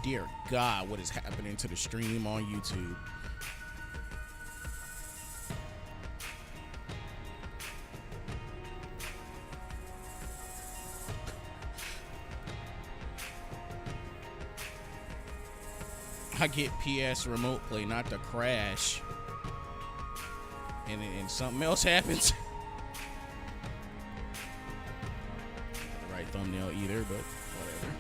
Dear God, what is happening to the stream on YouTube? I get PS remote play, not the crash. And something else happens. Not the right thumbnail either, but whatever.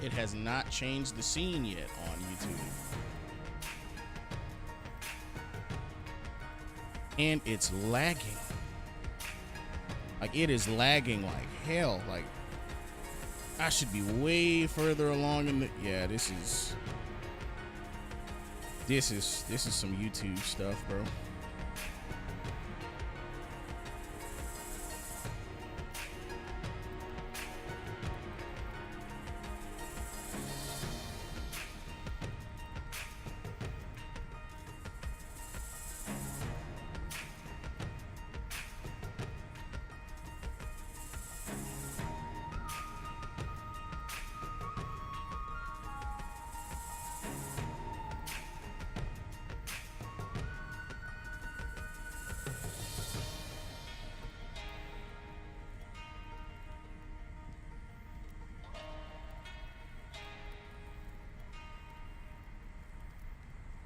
It has not changed the scene yet on YouTube. And it's lagging. Like, it is lagging like hell. Like, I should be way further along in the... Yeah, this is some YouTube stuff, bro.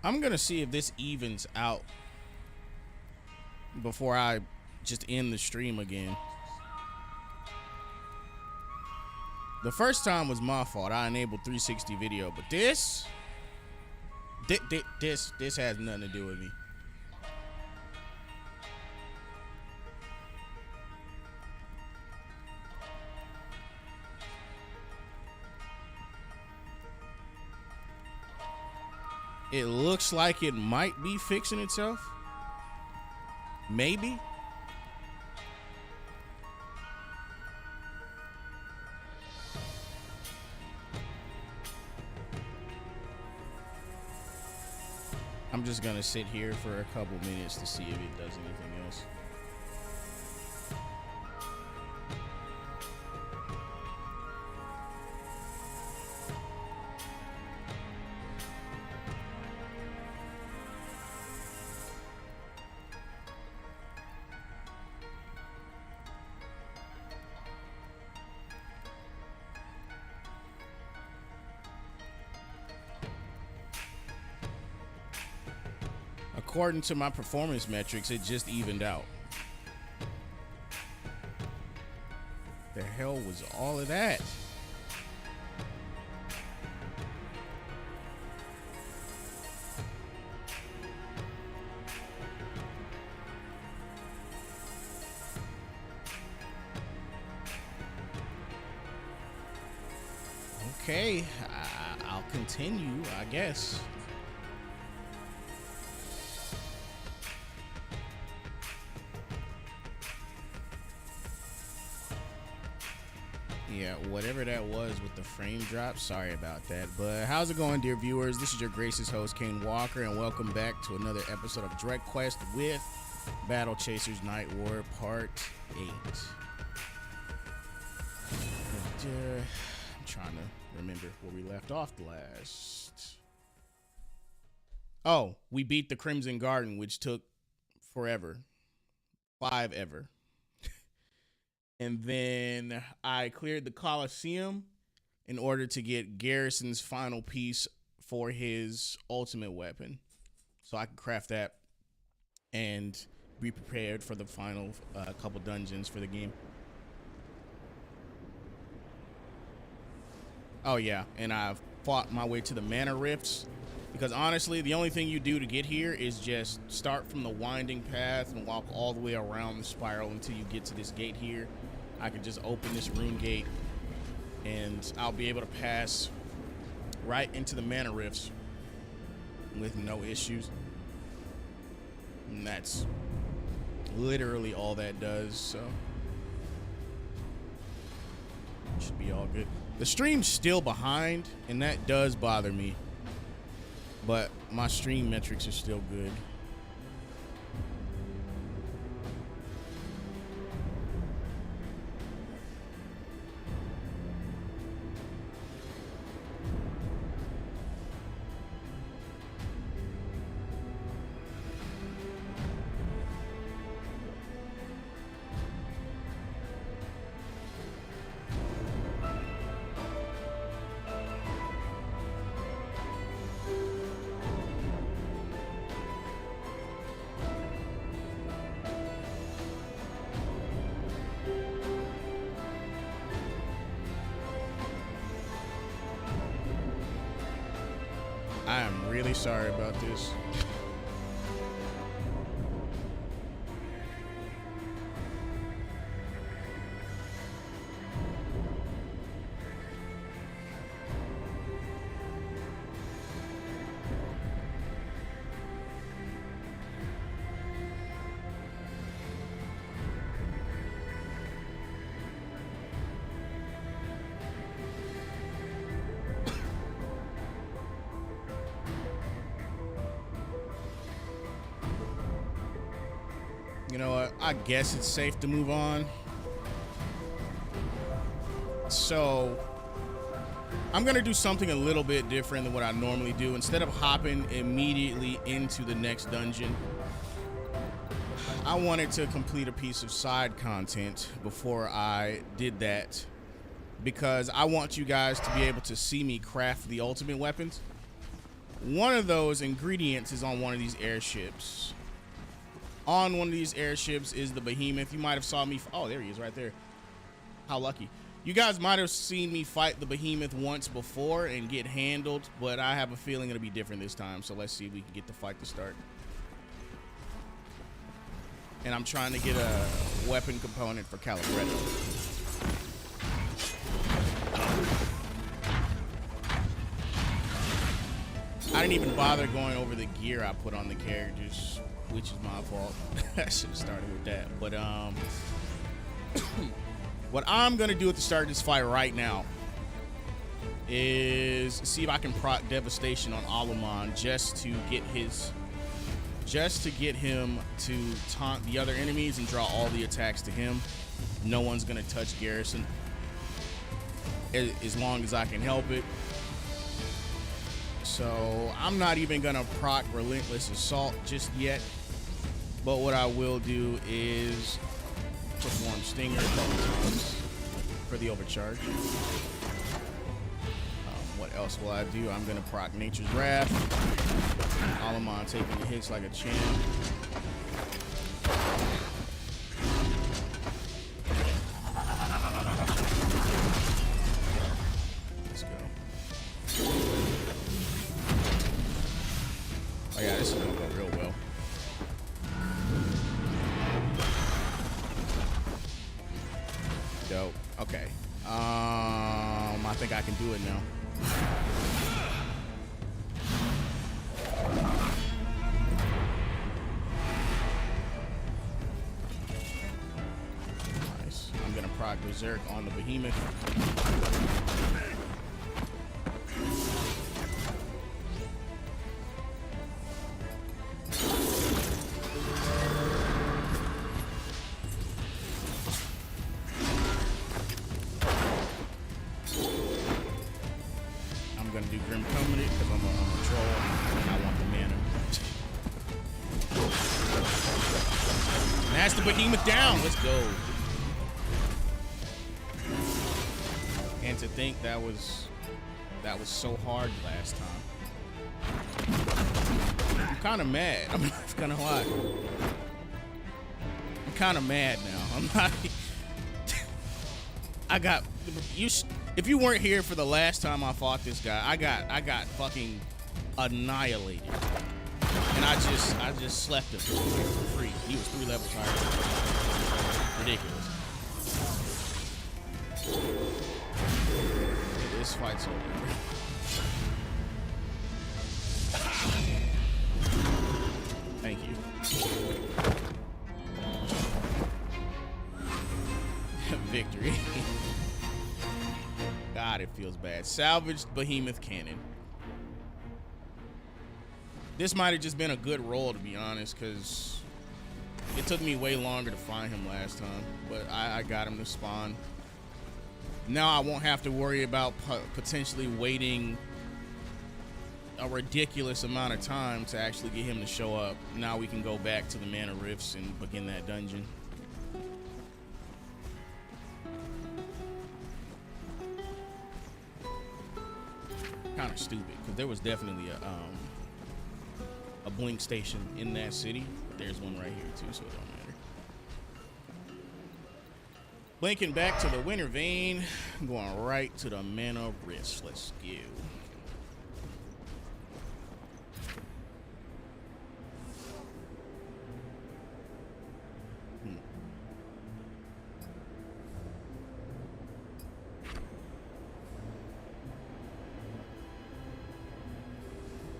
I'm gonna see if this evens out before I just end the stream again. The first time was my fault. I enabled 360 video, but this has nothing to do with me. It looks like it might be fixing itself. Maybe. I'm just gonna sit here for a couple minutes to see if it does anything else. According to my performance metrics, it just evened out. The hell was all of that? Okay, I'll continue, I guess. Yeah, whatever that was with the frame drop, sorry about that. But how's it going, dear viewers? This is your gracious host, Kaine Walker, and welcome back to another episode of Direct Quest with Battle Chasers Night War Part 8. I'm trying to remember where we left off last. Oh, we beat the Crimson Garden, which took forever. 5 ever. And then I cleared the Colosseum in order to get Garrison's final piece for his ultimate weapon. So I can craft that and be prepared for the final couple dungeons for the game. Oh yeah, and I've fought my way to the mana rifts. Because honestly, the only thing you do to get here is just start from the winding path and walk all the way around the spiral until you get to this gate here. I can just open this rune gate and I'll be able to pass right into the mana rifts with no issues. And that's literally all that does, so should be all good. The stream's still behind, and that does bother me. but my stream metrics are still good. I am really sorry about this. You know what? I guess it's safe to move on. So I'm gonna do something a little bit different than what I normally do. Instead of hopping immediately into the next dungeon, I wanted to complete a piece of side content before I did that, because I want you guys to be able to see me craft the ultimate weapons. One of those ingredients is on one of these airships. On one of these airships is the behemoth. You might have saw me. Oh, there he is right there. How lucky. You guys might have seen me fight the behemoth once before and get handled, but I have a feeling it'll be different this time. So let's see if we can get the fight to start. And I'm trying to get a weapon component for Calibretto. I didn't even bother going over the gear I put on the characters, which is my fault. I should have started with that. But what I'm gonna do at the start of this fight right now is see if I can proc devastation on Alumon just to get him to taunt the other enemies and draw all the attacks to him. No one's gonna touch Garrison as long as I can help it. So I'm not even gonna proc Relentless Assault just yet, but what I will do is perform Stinger a couple times for the overcharge. What else will I do? I'm gonna proc Nature's Wrath. Alumon taking the hits like a champ. Let's go. Oh yeah, this is gonna go real well. Dope. Okay. I think I can do it now. Nice. I'm gonna proc Berserk on the behemoth. Behemoth down. Let's go. And to think that was so hard last time. I'm kind of mad. I'm not gonna lie. I'm kind of mad now. I'm not. I got you. If you weren't here for the last time I fought this guy, I got fucking annihilated. And I just slept him for free. He was 3 levels higher. Ridiculous. This fight's over. Thank you. Victory. God, it feels bad. Salvaged Behemoth Cannon. This might have just been a good roll, to be honest, because it took me way longer to find him last time, but I got him to spawn. Now I won't have to worry about potentially waiting a ridiculous amount of time to actually get him to show up. Now we can go back to the Mana Rifts and begin that dungeon. Kind of stupid, because there was definitely a blink station in that city. There's one right here too, so it don't matter. Blinking back to the Winter Vein, going right to the Mana Rifts. Let's go.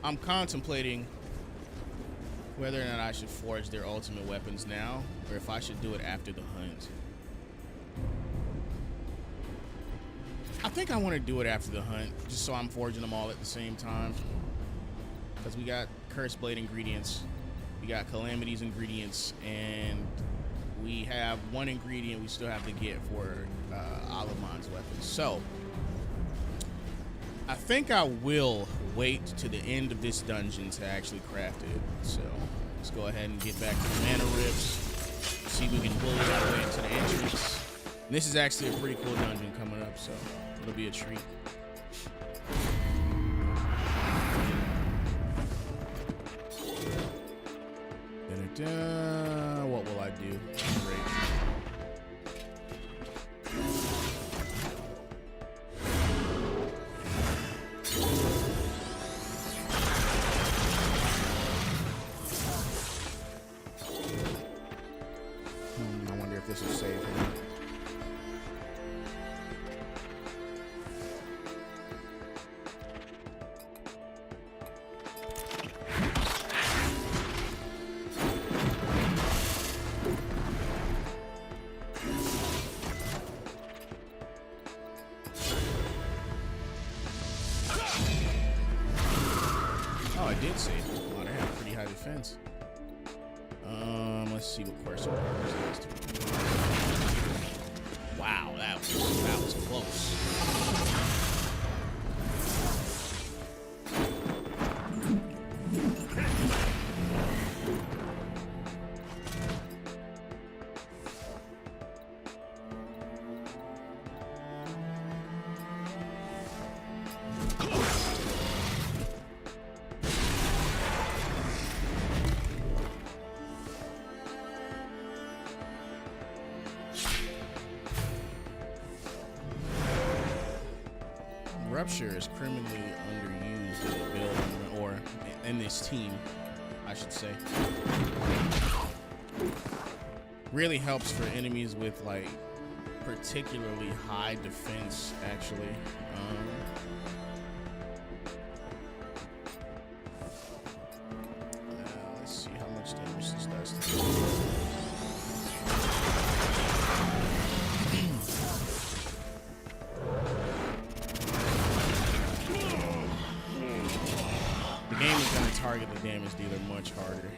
I'm contemplating whether or not I should forge their ultimate weapons now, or if I should do it after the hunt. I think I want to do it after the hunt, just so I'm forging them all at the same time. Because we got Curse Blade ingredients, we got Calamity's ingredients, and we have one ingredient we still have to get for Alamon's weapons. So I think I will wait to the end of this dungeon to actually craft it. So let's go ahead and get back to the Mana Rifts. See if we can bully our way into the entrance. And this is actually a pretty cool dungeon coming up, so it'll be a treat. Da-da-da. What will I do? Great. I wonder if this will save him. Oh, it did save him. Oh, they have pretty high defense. Let's see what quest is to. Wow, that was close. Rupture is criminally underused in the build, or in this team, I should say. Really helps for enemies with like particularly high defense, actually. Let's see how much damage this does to me. The game is going to target the damage dealer much harder.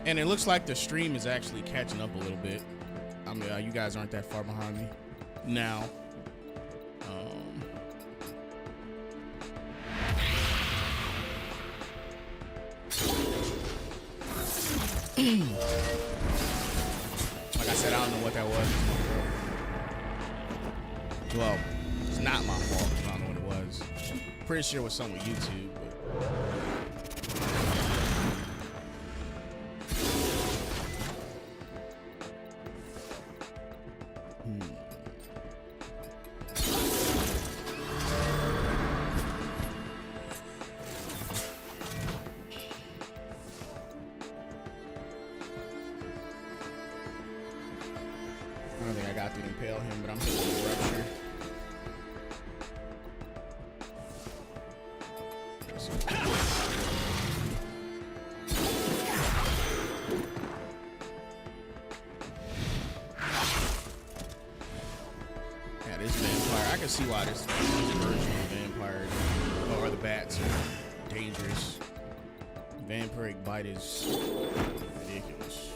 And it looks like the stream is actually catching up a little bit. I mean, you guys aren't that far behind me now. Like I said, I don't know what that was. Well, it's not my fault. I don't know what it was. Pretty sure it was something with YouTube, but. I don't think I got to impale him, but I'm hitting the rupture. Yeah, this vampire. I can see why this version of vampires or the bats are dangerous. Vampiric bite is ridiculous.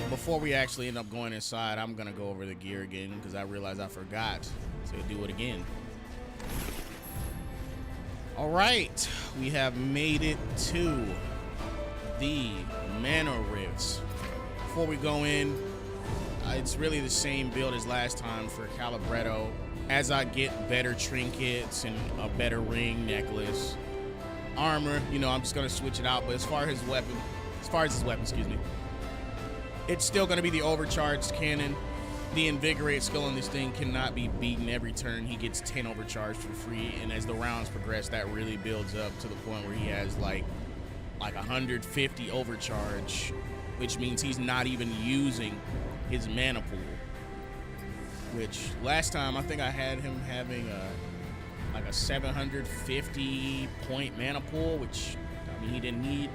Before we actually end up going inside, I'm gonna go over the gear again because I realized I forgot to do it again. All right, we have made it to the mana rifts. Before we go in, it's really the same build as last time for Calibretto. As I get better trinkets and a better ring, necklace, armor, you know, I'm just gonna switch it out. But as far as his weapon, excuse me, it's still going to be the overcharged cannon. The invigorate skill on this thing cannot be beaten. Every turn he gets 10 overcharged for free, and as the rounds progress, that really builds up to the point where he has like 150 overcharge, which means he's not even using his mana pool. Which last time I think I had him having a 750 point mana pool, which I mean he didn't need.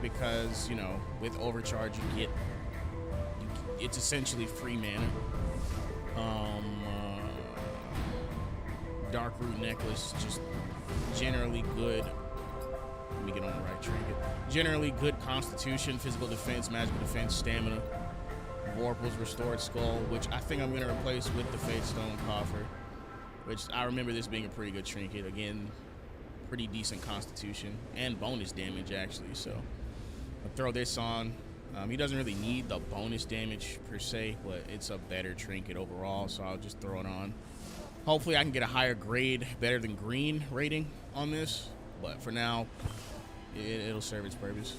Because, you know, with overcharge it's essentially free mana. Dark root necklace, just generally good. Let me get on the right trinket. Generally good constitution, physical defense, magical defense, stamina. Vorpal's restored skull, which I think I'm gonna replace with the Fate Stone coffer, which I remember this being a pretty good trinket. Again, pretty decent constitution and bonus damage actually, so I'll throw this on. He doesn't really need the bonus damage per se, but it's a better trinket overall, so I'll just throw it on. Hopefully I can get a higher grade, better than green rating on this, but for now, it'll serve its purpose.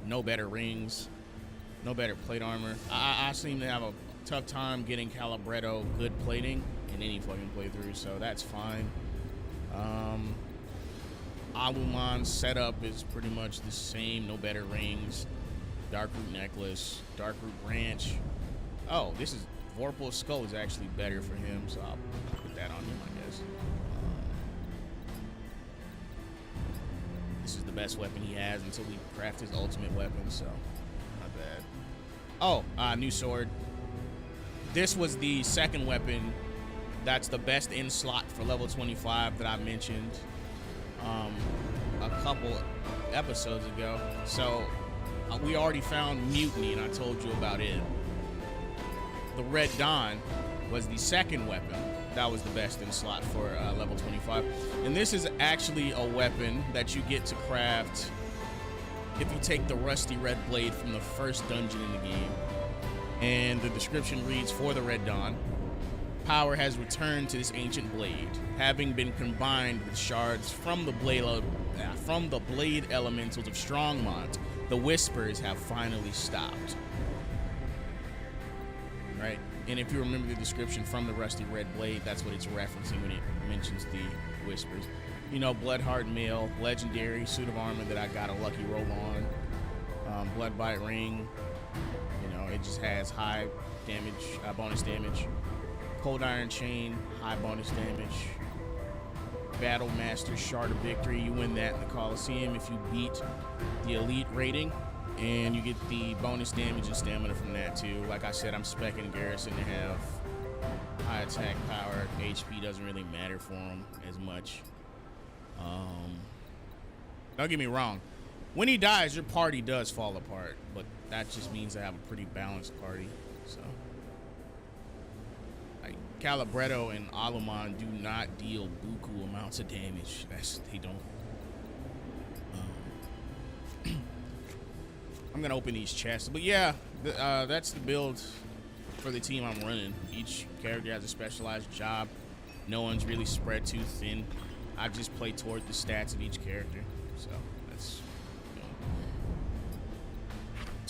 No better rings, no better plate armor. I seem to have a tough time getting Calibretto good plating in any fucking playthrough, so that's fine. Alumon's setup is pretty much the same. No better rings. Dark root necklace. Dark root branch. Oh, this is Vorpal's skull is actually better for him, so I'll put that on him, I guess. This is the best weapon he has until we craft his ultimate weapon, so not bad. Oh, new sword. This was the second weapon that's the best in slot for level 25 that I mentioned a couple episodes ago. So we already found Mutiny, and I told you about it. The Red Dawn was the second weapon that was the best in slot for level 25, and this is actually a weapon that you get to craft if you take the Rusty Red Blade from the first dungeon in the game. And the description reads, for the Red Dawn, power has returned to this ancient blade, having been combined with shards from the blade elementals of Strongmont. The whispers have finally stopped. Right? And if you remember the description from the Rusty Red Blade, that's what it's referencing when it mentions the whispers. You know, Bloodheart Mail, legendary suit of armor that I got a lucky roll on. Bloodbite ring. You know, it just has high damage, bonus damage. Cold Iron Chain, high bonus damage. Battle Master Shard of Victory, you win that in the Coliseum if you beat the elite rating, and you get the bonus damage and stamina from that too. Like I said, I'm speccing Garrison to have high attack power. HP doesn't really matter for him as much. Don't get me wrong, when he dies, your party does fall apart, but that just means I have a pretty balanced party. So Calibretto and Alumon do not deal buku amounts of damage. They don't. I'm gonna open these chests. But yeah, that's the build for the team I'm running. Each character has a specialized job. No one's really spread too thin. I just play toward the stats of each character. So that's,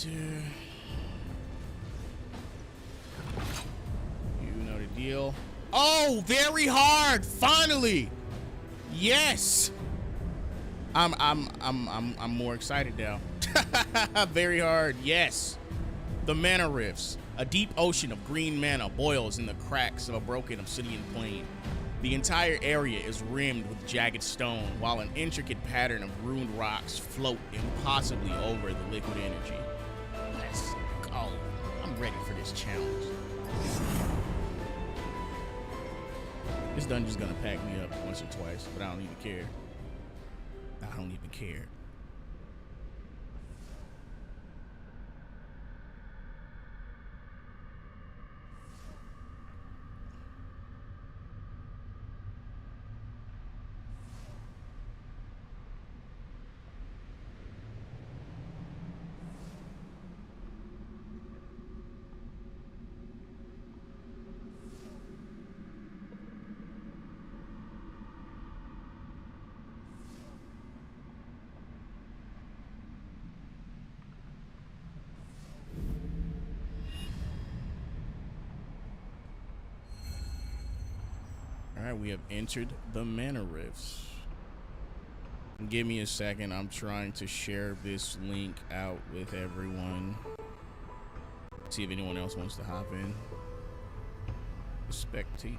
you know the deal. Oh, very hard! Finally! Yes! I'm more excited now. Very hard, yes. The mana rifts. A deep ocean of green mana boils in the cracks of a broken obsidian plain. The entire area is rimmed with jagged stone, while an intricate pattern of ruined rocks float impossibly over the liquid energy. Let's go. I'm ready for this challenge. This dungeon's gonna pack me up once or twice, but I don't even care. I don't even care. All right, we have entered the mana rifts. Give me a second. I'm trying to share this link out with everyone. See if anyone else wants to hop in. Spectate.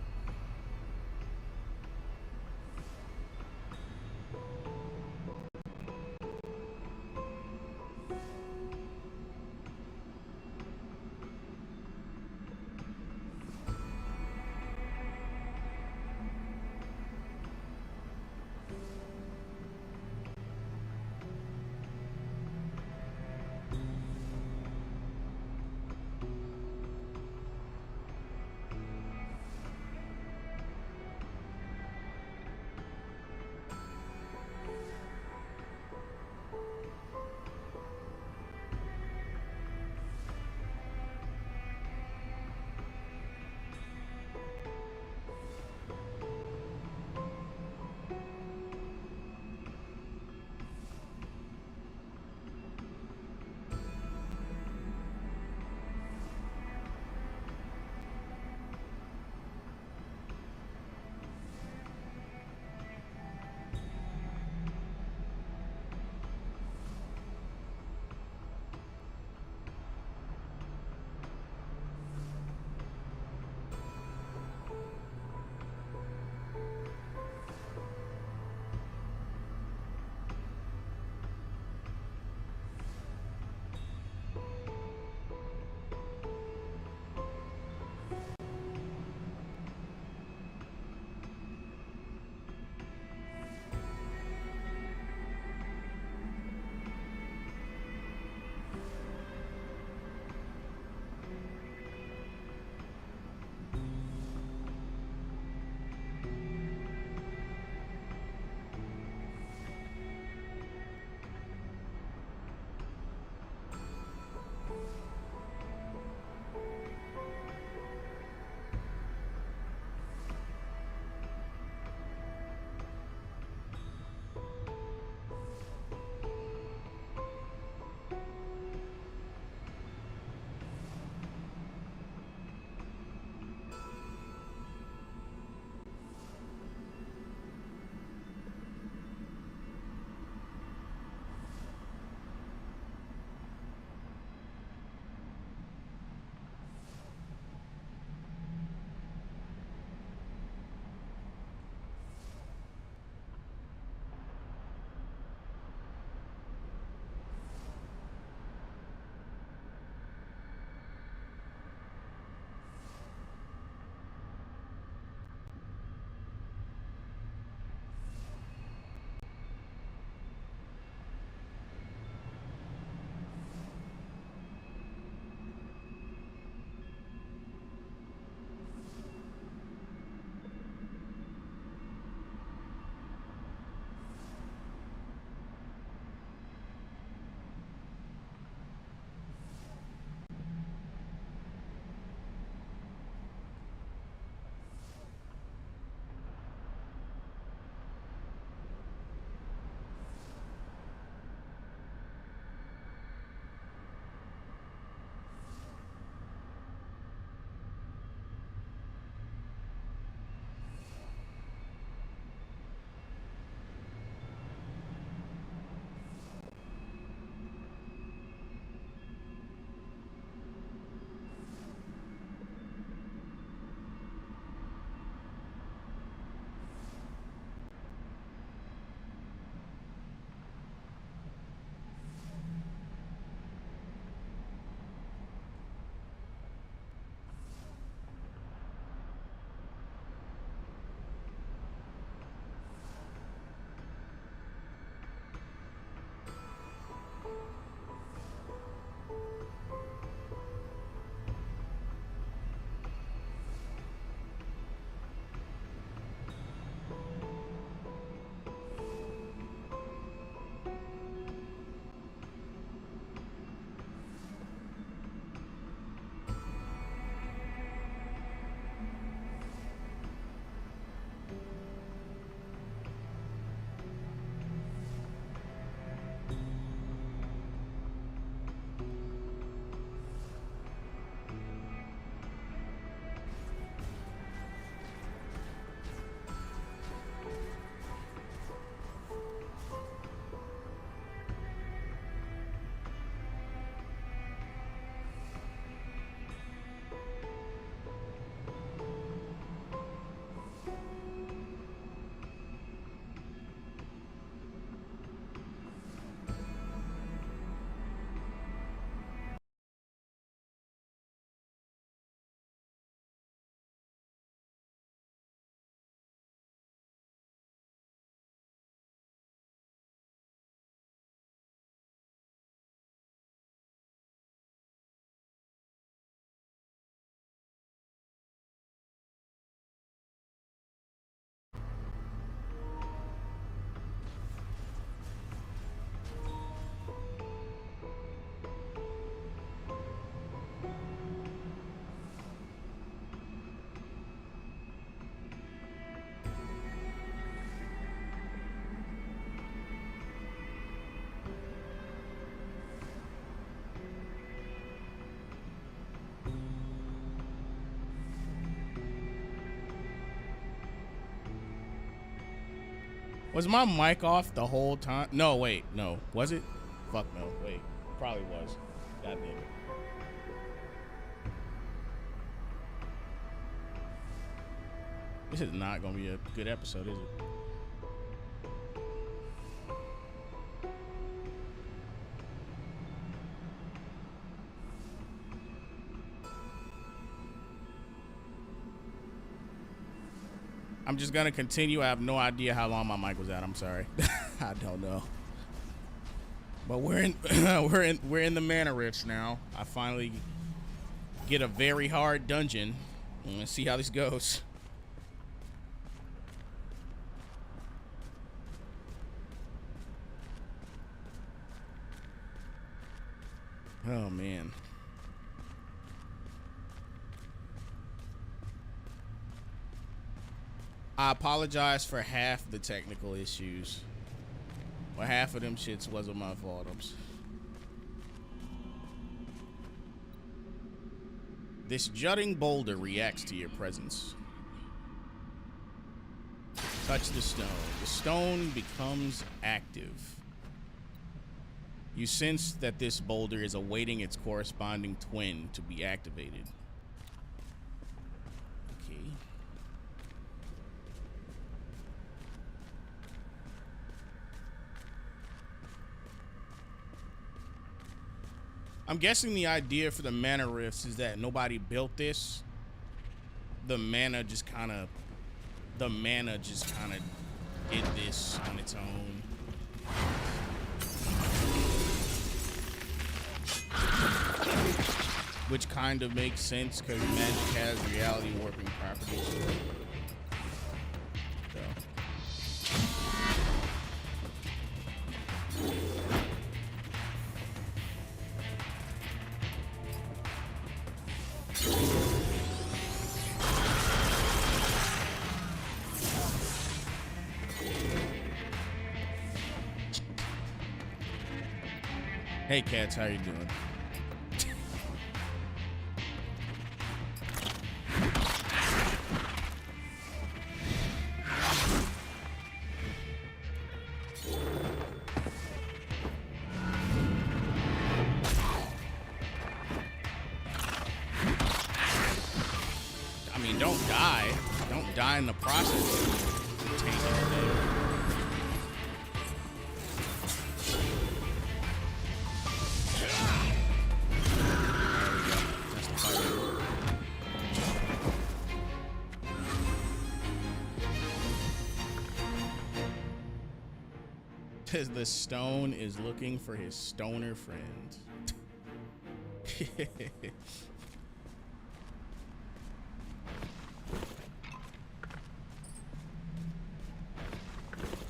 Was my mic off the whole time? No, wait, no. Was it? Fuck no. Wait, probably was. God damn it. This is not gonna be a good episode, is it? I'm just gonna continue. I have no idea how long my mic was at. I'm sorry. I don't know. But we're in we're in the mana rifts now. I finally get a very hard dungeon. Let's see how this goes. Oh man. I apologize for half the technical issues. Well, half of them shits wasn't my fault. This jutting boulder reacts to your presence. Touch the stone. The stone becomes active. You sense that this boulder is awaiting its corresponding twin to be activated. Okay. I'm guessing the idea for the mana rifts is that nobody built this. The mana just kind of did this on its own. Which kind of makes sense because magic has reality warping properties. Hey cats, how you doing? I mean, don't die. Don't die in the process. The stone is looking for his stoner friend.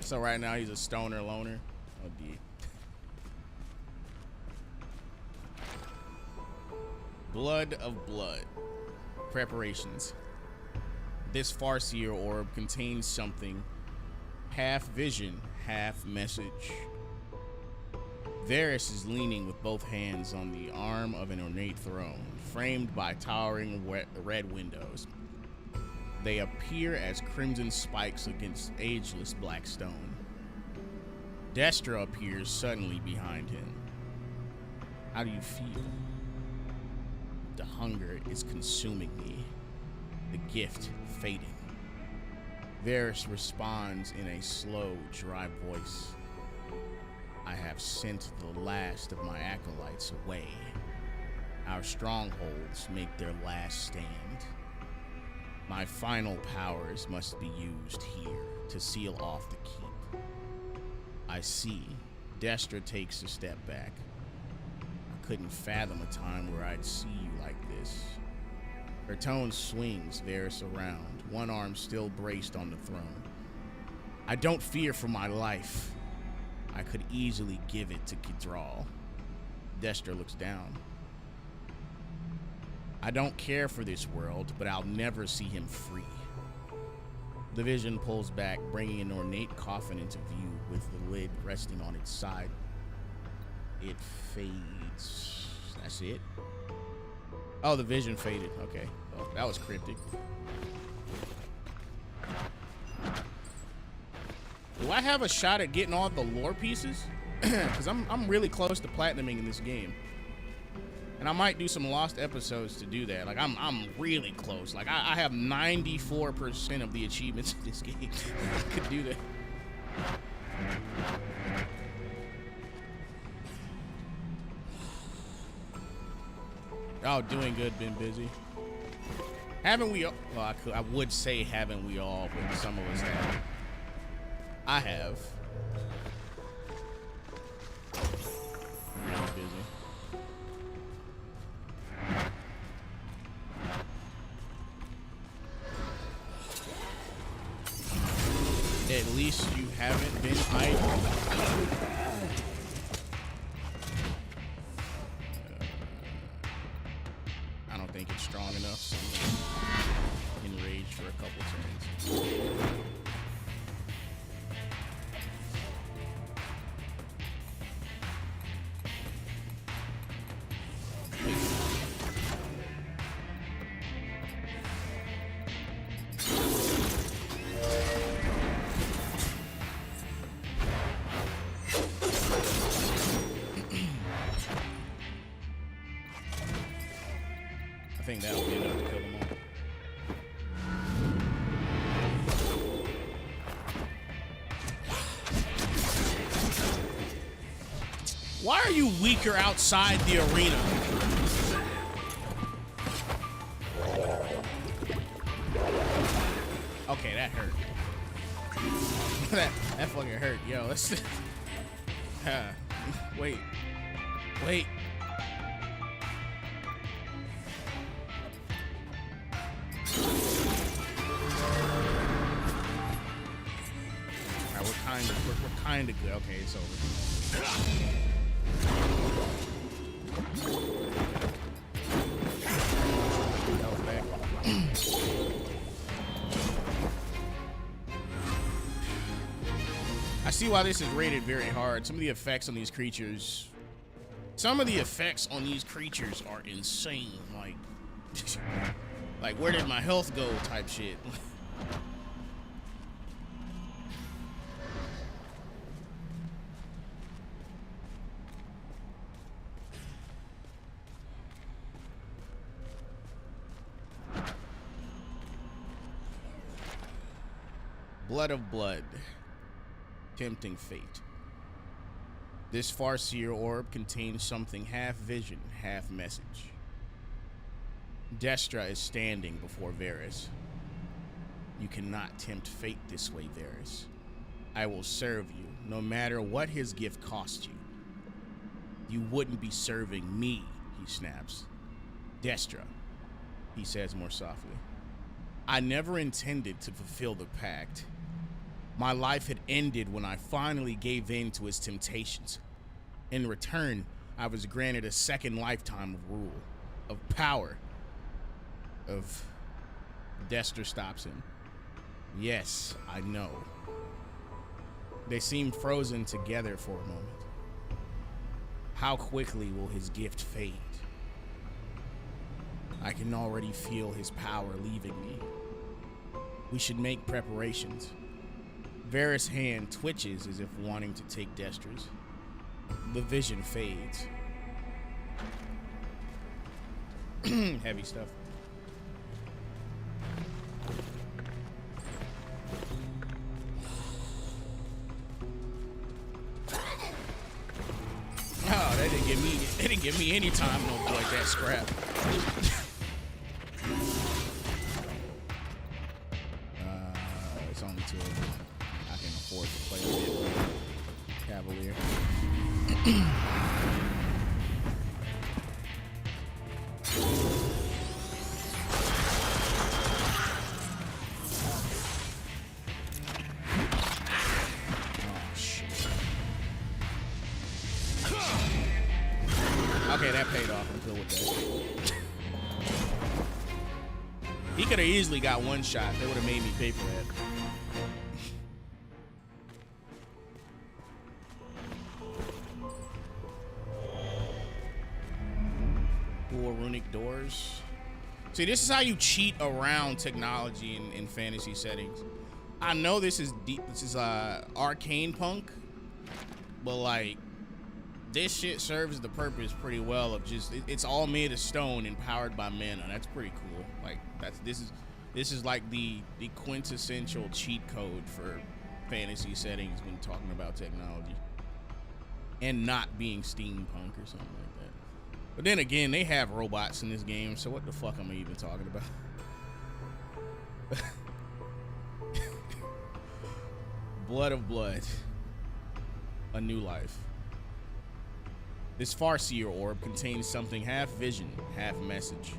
So right now he's a stoner loner. Oh dear. Blood of blood. Preparations. This farseer orb contains something half vision, half message. Varys is leaning with both hands on the arm of an ornate throne, framed by towering red windows. They appear as crimson spikes against ageless black stone. Destra appears suddenly behind him. How do you feel? The hunger is consuming me. The gift fading. Varys responds in a slow, dry voice. I have sent the last of my acolytes away. Our strongholds make their last stand. My final powers must be used here to seal off the keep. I see. Destra takes a step back. I couldn't fathom a time where I'd see you like this. Her tone swings Varys around, one arm still braced on the throne. I don't fear for my life. I could easily give it to Kidral. Destra looks down. I don't care for this world, but I'll never see him free. The vision pulls back, bringing an ornate coffin into view with the lid resting on its side. It fades. That's it? Oh, the vision faded. Okay. Oh, that was cryptic. Do I have a shot at getting all the lore pieces? Because I'm really close to platinuming in this game. And I might do some lost episodes to do that. Like, I'm really close. Like, I have 94% of the achievements in this game. I could do that. Oh, doing good, been busy. Haven't we all? Well, I would say haven't we all, but some of us have. I have. Really busy. At least you haven't been idle. I don't think it's strong enough, so I'm enraged for a couple turns. I think that'll be enough to kill them all. Why are you weaker outside the arena? Okay, that hurt. that fucking hurt. Yo, let's... wait. Wait. We're kind of good. Okay, it's over. That was back. I see why this is rated very hard. Some of the effects on these creatures are insane. Like where did my health go type shit. Blood of blood. Tempting fate. This Farseer orb contains something half vision, half message. Destra is standing before Varys. You cannot tempt fate this way, Varys. I will serve you, no matter what his gift costs you. You wouldn't be serving me, he snaps. Destra, he says more softly. I never intended to fulfill the pact. My life had ended when I finally gave in to his temptations. In return, I was granted a second lifetime of rule, of power, of... Destra stops him. Yes, I know. They seem frozen together for a moment. How quickly will his gift fade? I can already feel his power leaving me. We should make preparations. Varys' hand twitches as if wanting to take Destra's. The vision fades. Heavy stuff. Oh, they didn't give me any time to avoid that scrap. It's only two of them. I can afford to play a bit with Cavalier. Oh shit. Okay, that paid off. I'm good with that. He could have easily got one shot. They would have made me pay for that. Cool runic doors. See, this is how you cheat around technology in fantasy settings. I know this is deep. This is arcane punk, but like this shit serves the purpose pretty well of just it's all made of stone and powered by mana. That's pretty cool. Like this is like the quintessential cheat code for fantasy settings when talking about technology and not being steampunk or something like that. But then again, they have robots in this game, so what the fuck am I even talking about? Blood of blood. A new life. This Farseer orb contains something half vision, half message.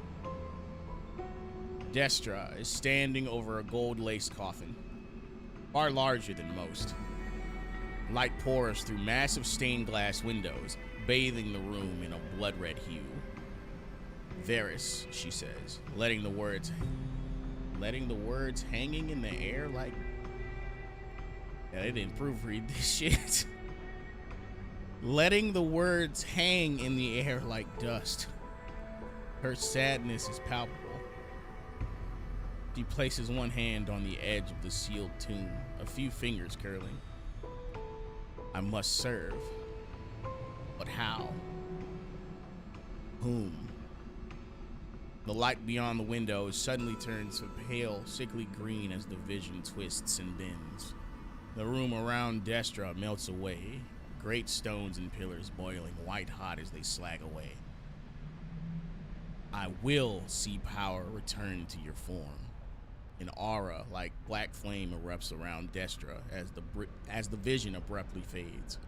Destra is standing over a gold-laced coffin, far larger than most. Light pours through massive stained glass windows, bathing the room in a blood-red hue. Varys, she says, letting the words hanging in the air like... Yeah, they didn't proofread this shit. Letting the words hang in the air like dust. Her sadness is palpable. She places one hand on the edge of the sealed tomb, a few fingers curling. I must serve. But how? Whom? The light beyond the window suddenly turns a pale, sickly green as the vision twists and bends. The room around Destra melts away, great stones and pillars boiling white hot as they slag away. I will see power return to your form. An aura like black flame erupts around Destra as the vision abruptly fades.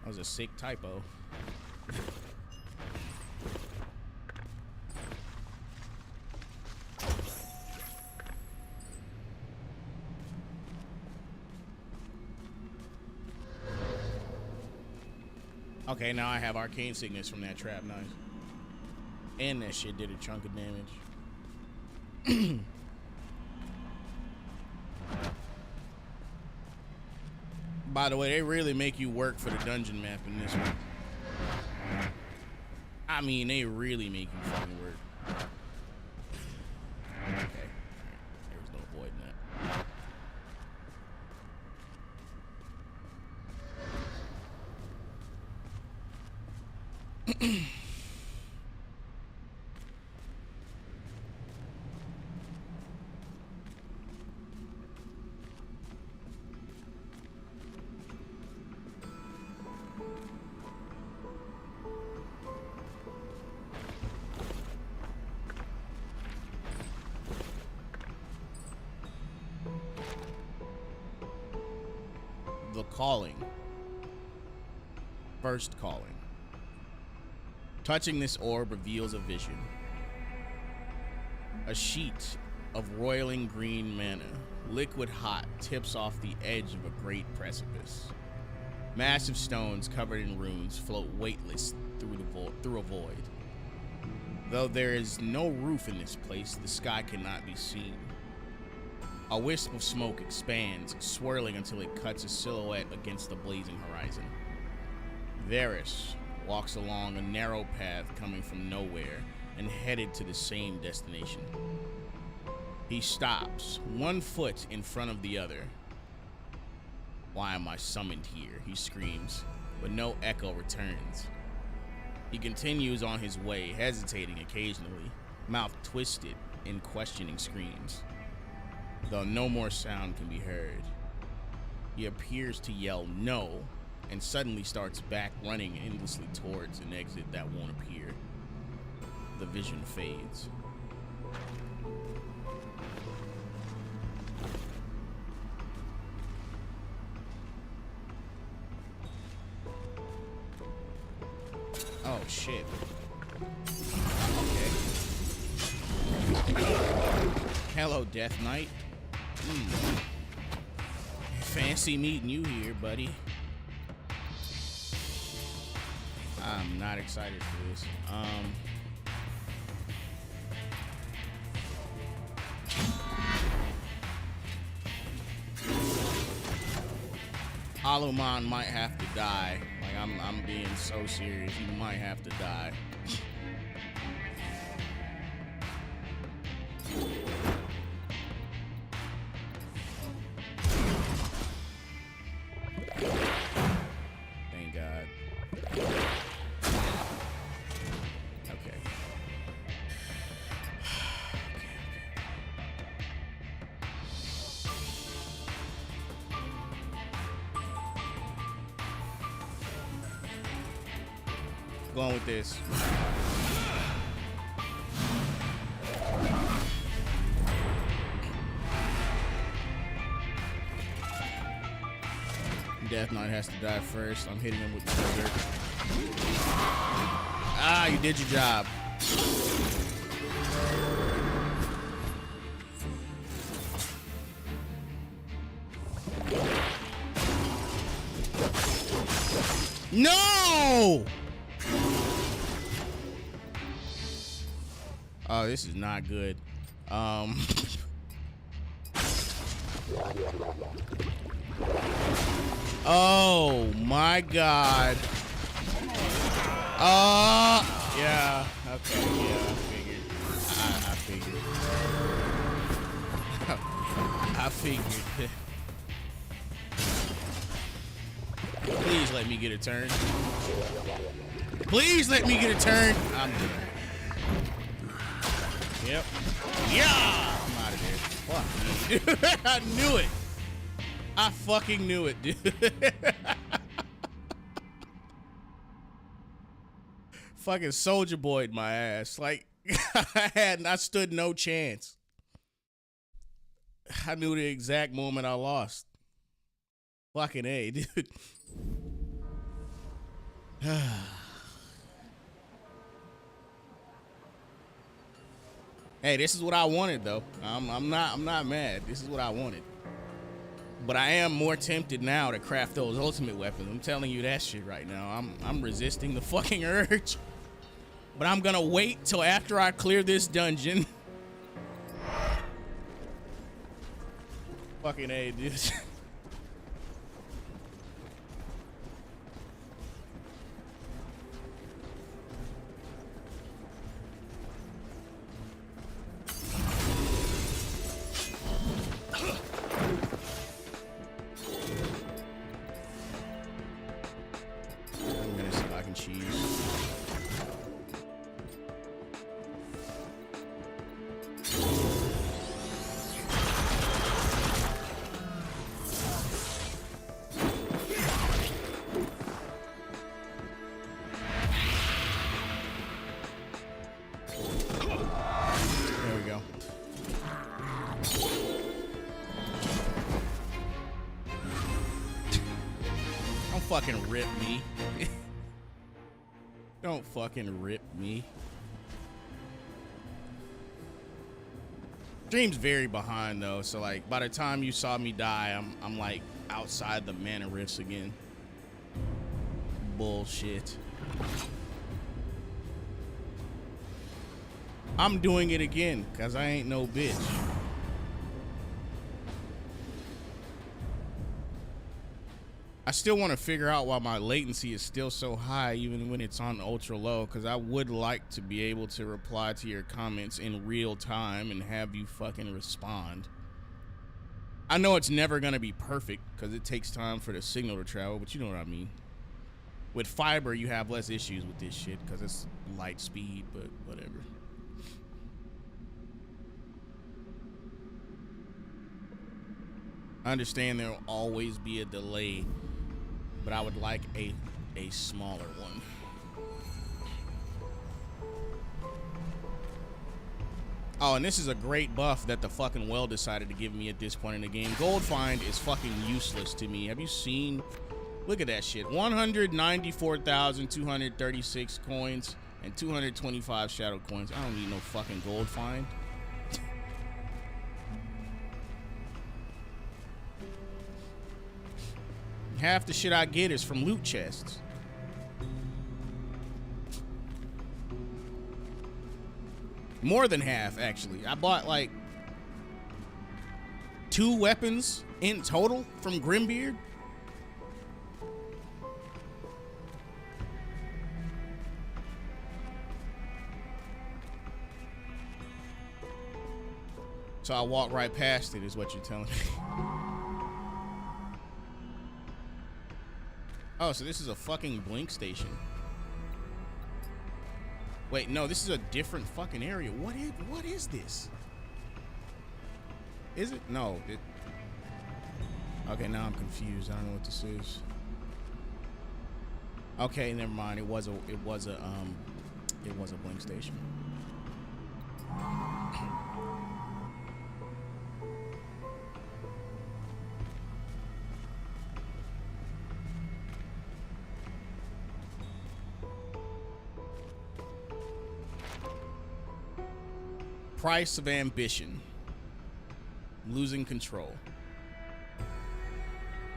That was a sick typo. Okay, now I have arcane sickness from that trap. Nice. And that shit did a chunk of damage. By the way, they really make you work for the dungeon map in this one. I mean, they really make you fucking work. Okay. There was no avoiding that. The calling. First calling. Touching this orb reveals a vision. A sheet of roiling green mana, liquid hot, tips off the edge of a great precipice. Massive stones covered in runes float weightless through a void. Though there is no roof in this place, the sky cannot be seen. A wisp of smoke expands, swirling until it cuts a silhouette against the blazing horizon. Varys walks along a narrow path coming from nowhere and headed to the same destination. He stops, one foot in front of the other. Why am I summoned here? He screams, but no echo returns. He continues on his way, hesitating occasionally, mouth twisted in questioning screams. Though no more sound can be heard, he appears to yell no, and suddenly starts back running endlessly towards an exit that won't appear. The vision fades. Oh shit. Okay. Hello, Death Knight. Fancy meeting you here, buddy. I'm not excited for this. Aluman might have to die. Like I'm being so serious. He might have to die. Going with this. Death Knight has to die first. I'm hitting him with the trigger. Ah, you did your job. No! Oh, this is not good. Oh my God. Yeah. Okay. Yeah, I figured. I figured. Please let me get a turn. Please let me get a turn. I'm good. Yep. Yeah. I'm out of there. Fuck me. I knew it. I fucking knew it, dude. Fucking Soldier Boy'd my ass. Like, I stood no chance. I knew the exact moment I lost. Fucking A, dude. Hey, this is what I wanted, though. I'm not mad. This is what I wanted. But I am more tempted now to craft those ultimate weapons. I'm telling you that shit right now. I'm resisting the fucking urge. But I'm gonna wait till after I clear this dungeon. Fucking A, dude. I'm gonna see if I can cheese. There we go. Don't fucking rip me. Don't fucking rip me. Stream's very behind though, so like by the time you saw me die, I'm like outside the mana rifts again. Bullshit. I'm doing it again, cause I ain't no bitch. I still want to figure out why my latency is still so high even when it's on ultra low, because I would like to be able to reply to your comments in real time and have you fucking respond. I know it's never going to be perfect because it takes time for the signal to travel, but you know what I mean. With fiber, you have less issues with this shit because it's light speed, but whatever. I understand there'll always be a delay, but I would like a smaller one. Oh, and this is a great buff that the fucking well decided to give me at this point in the game. Gold find is fucking useless to me. Have you seen? Look at that shit. 194,236 coins and 225 shadow coins. I don't need no fucking gold find. Half the shit I get is from loot chests. More than half, actually. I bought like 2 weapons in total from Grimbeard. So I walked right past it, is what you're telling me. Oh, so this is a fucking blink station. Wait, no, this is a different fucking area. What is this? Is it? No. Okay, now I'm confused. I don't know what this is. Okay, never mind. It was a blink station. Price of ambition. Losing control.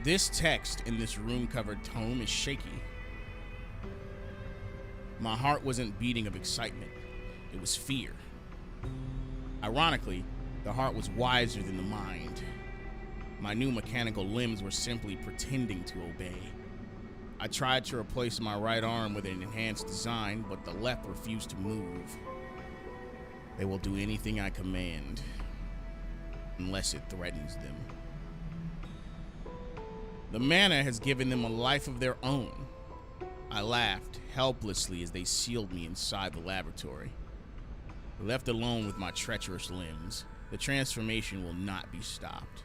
This text in this room-covered tome is shaky. My heart wasn't beating of excitement. It was fear. Ironically, the heart was wiser than the mind. My new mechanical limbs were simply pretending to obey. I tried to replace my right arm with an enhanced design, but the left refused to move. They will do anything I command, unless it threatens them. The mana has given them a life of their own. I laughed helplessly as they sealed me inside the laboratory. Left alone with my treacherous limbs, the transformation will not be stopped.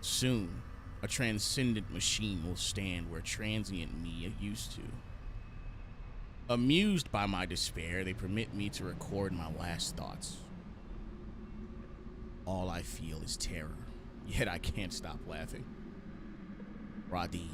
Soon, a transcendent machine will stand where transient me used to. Amused by my despair, they permit me to record my last thoughts. All I feel is terror, yet I can't stop laughing. Radim.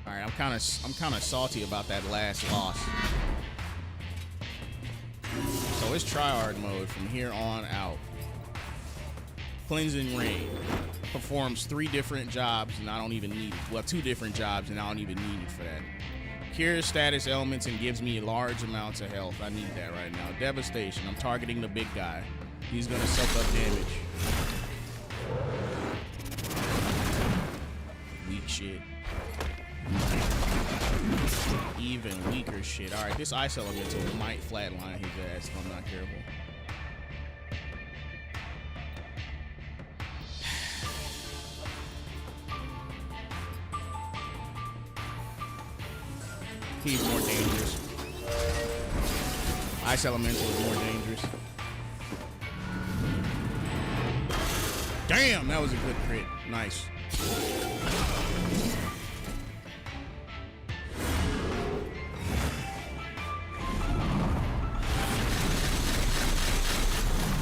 All right, I'm kind of salty about that last loss. So it's tryhard mode from here on out. Cleansing Rain performs 3 different jobs and I don't even need it. Well, 2 different jobs and I don't even need it for that. Cures status elements and gives me large amounts of health. I need that right now. Devastation. I'm targeting the big guy. He's gonna soak up damage. Weak shit. Even weaker shit. Alright, this ice elemental might flatline his ass if I'm not careful. He's more dangerous. Ice elemental is more dangerous. Damn, that was a good crit. Nice.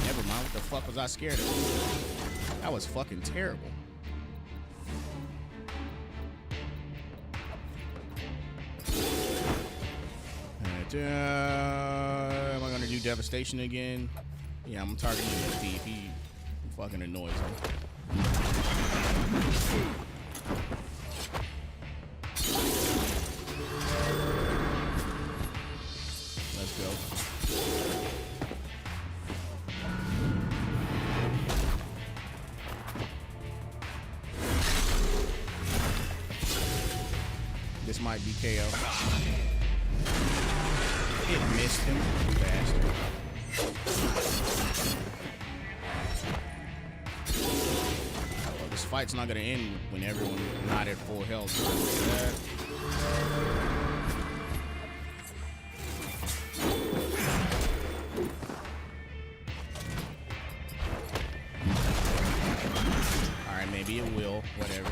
Never mind, what the fuck was I scared of? That was fucking terrible. Am I gonna do devastation again? Yeah, I'm targeting the thief. He fucking annoys me. Let's go. This might be KO. It missed him, bastard. Well, this fight's not gonna end when everyone's not at full health. Alright, maybe it will, whatever.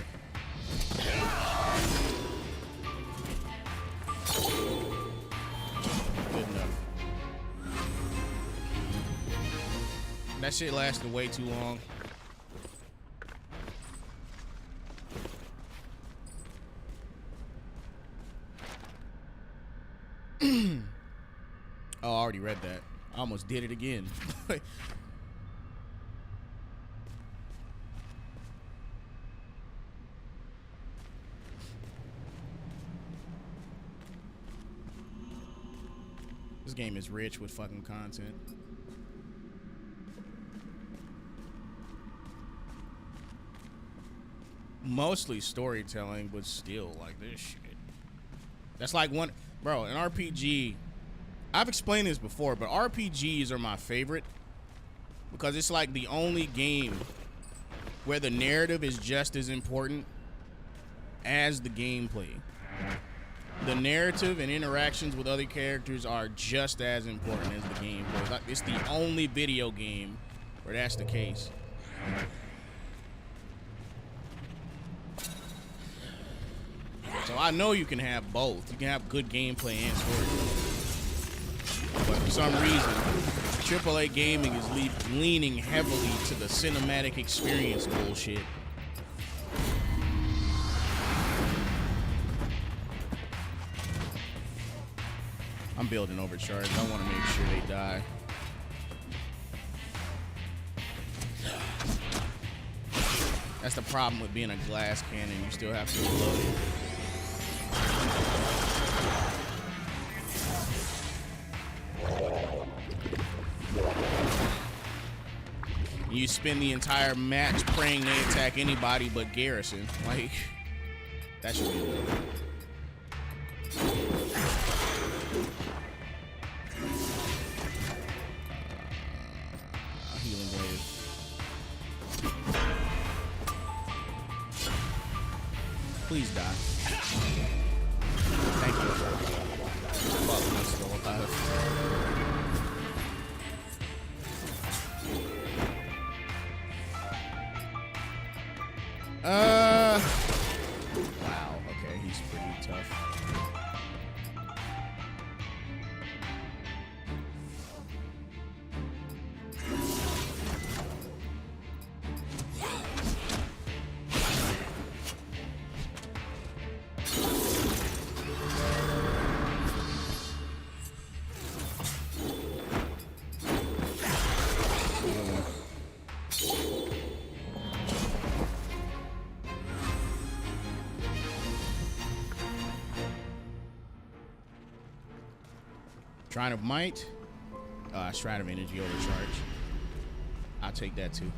That shit lasted way too long. Oh, I already read that. I almost did it again. This game is rich with fucking content. Mostly storytelling, but still, like, this shit. That's like one, bro, an RPG. I've explained this before, but RPGs are my favorite because it's like the only game where the narrative is just as important as the gameplay. the narrative and interactions with other characters are just as important as the gameplay. It's the only video game where that's the case. So I know you can have both. You can have good gameplay and story. But for some reason, AAA gaming is leaning heavily to the cinematic experience bullshit. I'm building overcharge. I want to make sure they die. That's the problem with being a glass cannon. You still have to reload it. You spend the entire match praying they attack anybody but Garrison. Like, that should be enough. Healing wave. Please die. Thank you. Fuck, I'm still alive. Wow, okay, he's pretty tough. Shrine of Might, Shrine of Energy overcharge. I'll take that too.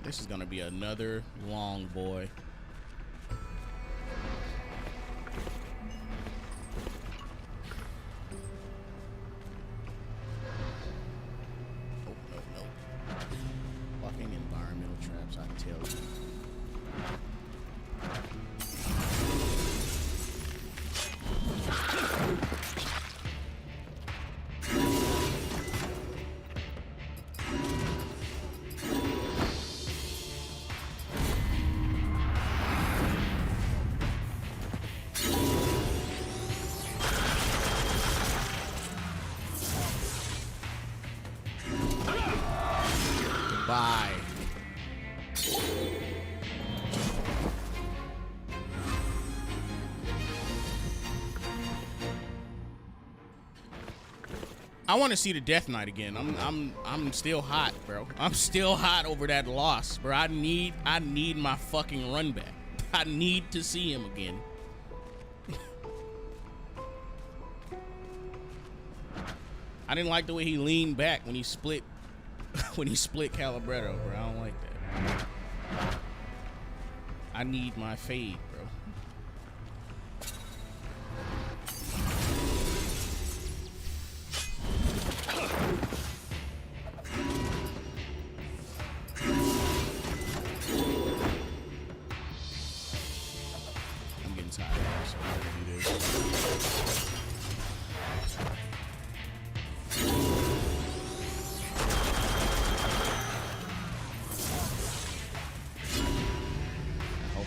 This is gonna be another long boy. Bye. I want to see the Death Knight again. I'm still hot, bro. I'm still hot over that loss, bro. I need my fucking run back. I need to see him again. I didn't like the way he leaned back when he split Calibretto, bro. I don't like that. I need my fade, bro. I'm getting tired, so I'm gonna do this.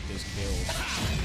This build.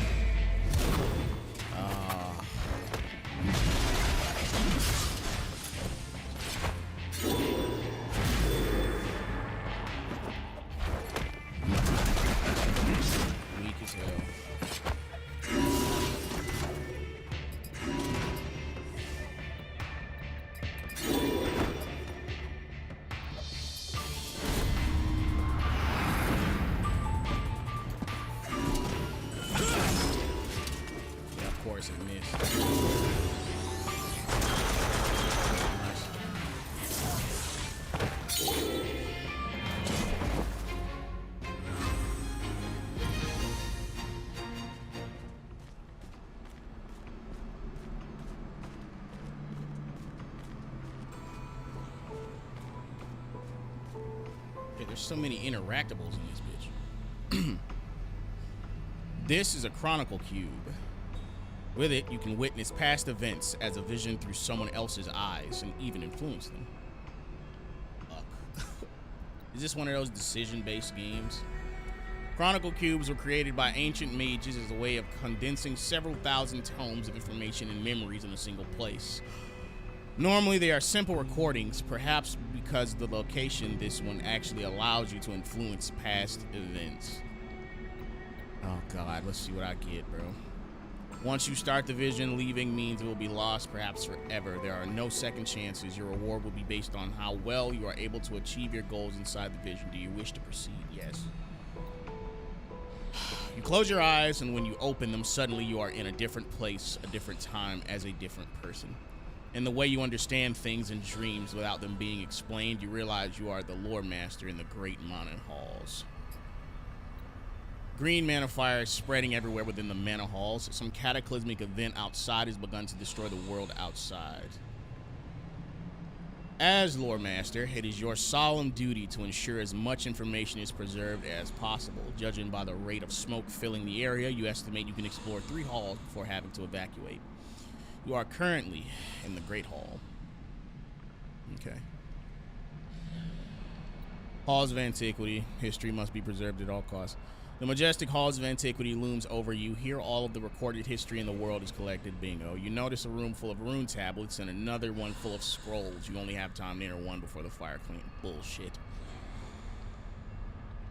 there's so many interactables in this bitch. This is a chronicle cube. With it, you can witness past events as a vision through someone else's eyes and even influence them. Fuck. Is this one of those decision-based games? Chronicle cubes were created by ancient mages as a way of condensing several thousand tomes of information and memories in a single place. Normally, they are simple recordings, perhaps because the location this one actually allows you to influence past events. Oh God, let's see what I get, bro. Once you start the vision, leaving means it will be lost, perhaps forever. There are no second chances. Your reward will be based on how well you are able to achieve your goals inside the vision. Do you wish to proceed? Yes. You close your eyes, and when you open them, suddenly you are in a different place, a different time, as a different person. In the way you understand things in dreams without them being explained, you realize you are the lore master in the great Mana halls. Green mana fire is spreading everywhere within the mana halls. Some cataclysmic event outside has begun to destroy the world outside. As lore master, it is your solemn duty to ensure as much information is preserved as possible. Judging by the rate of smoke filling the area, you estimate you can explore 3 halls before having to evacuate. You are currently in the Great Hall. Okay. Halls of Antiquity. History must be preserved at all costs. The majestic halls of antiquity looms over you. Here all of the recorded history in the world is collected. Bingo. You notice a room full of rune tablets and another one full of scrolls. You only have time to enter one before the fire clean. Bullshit.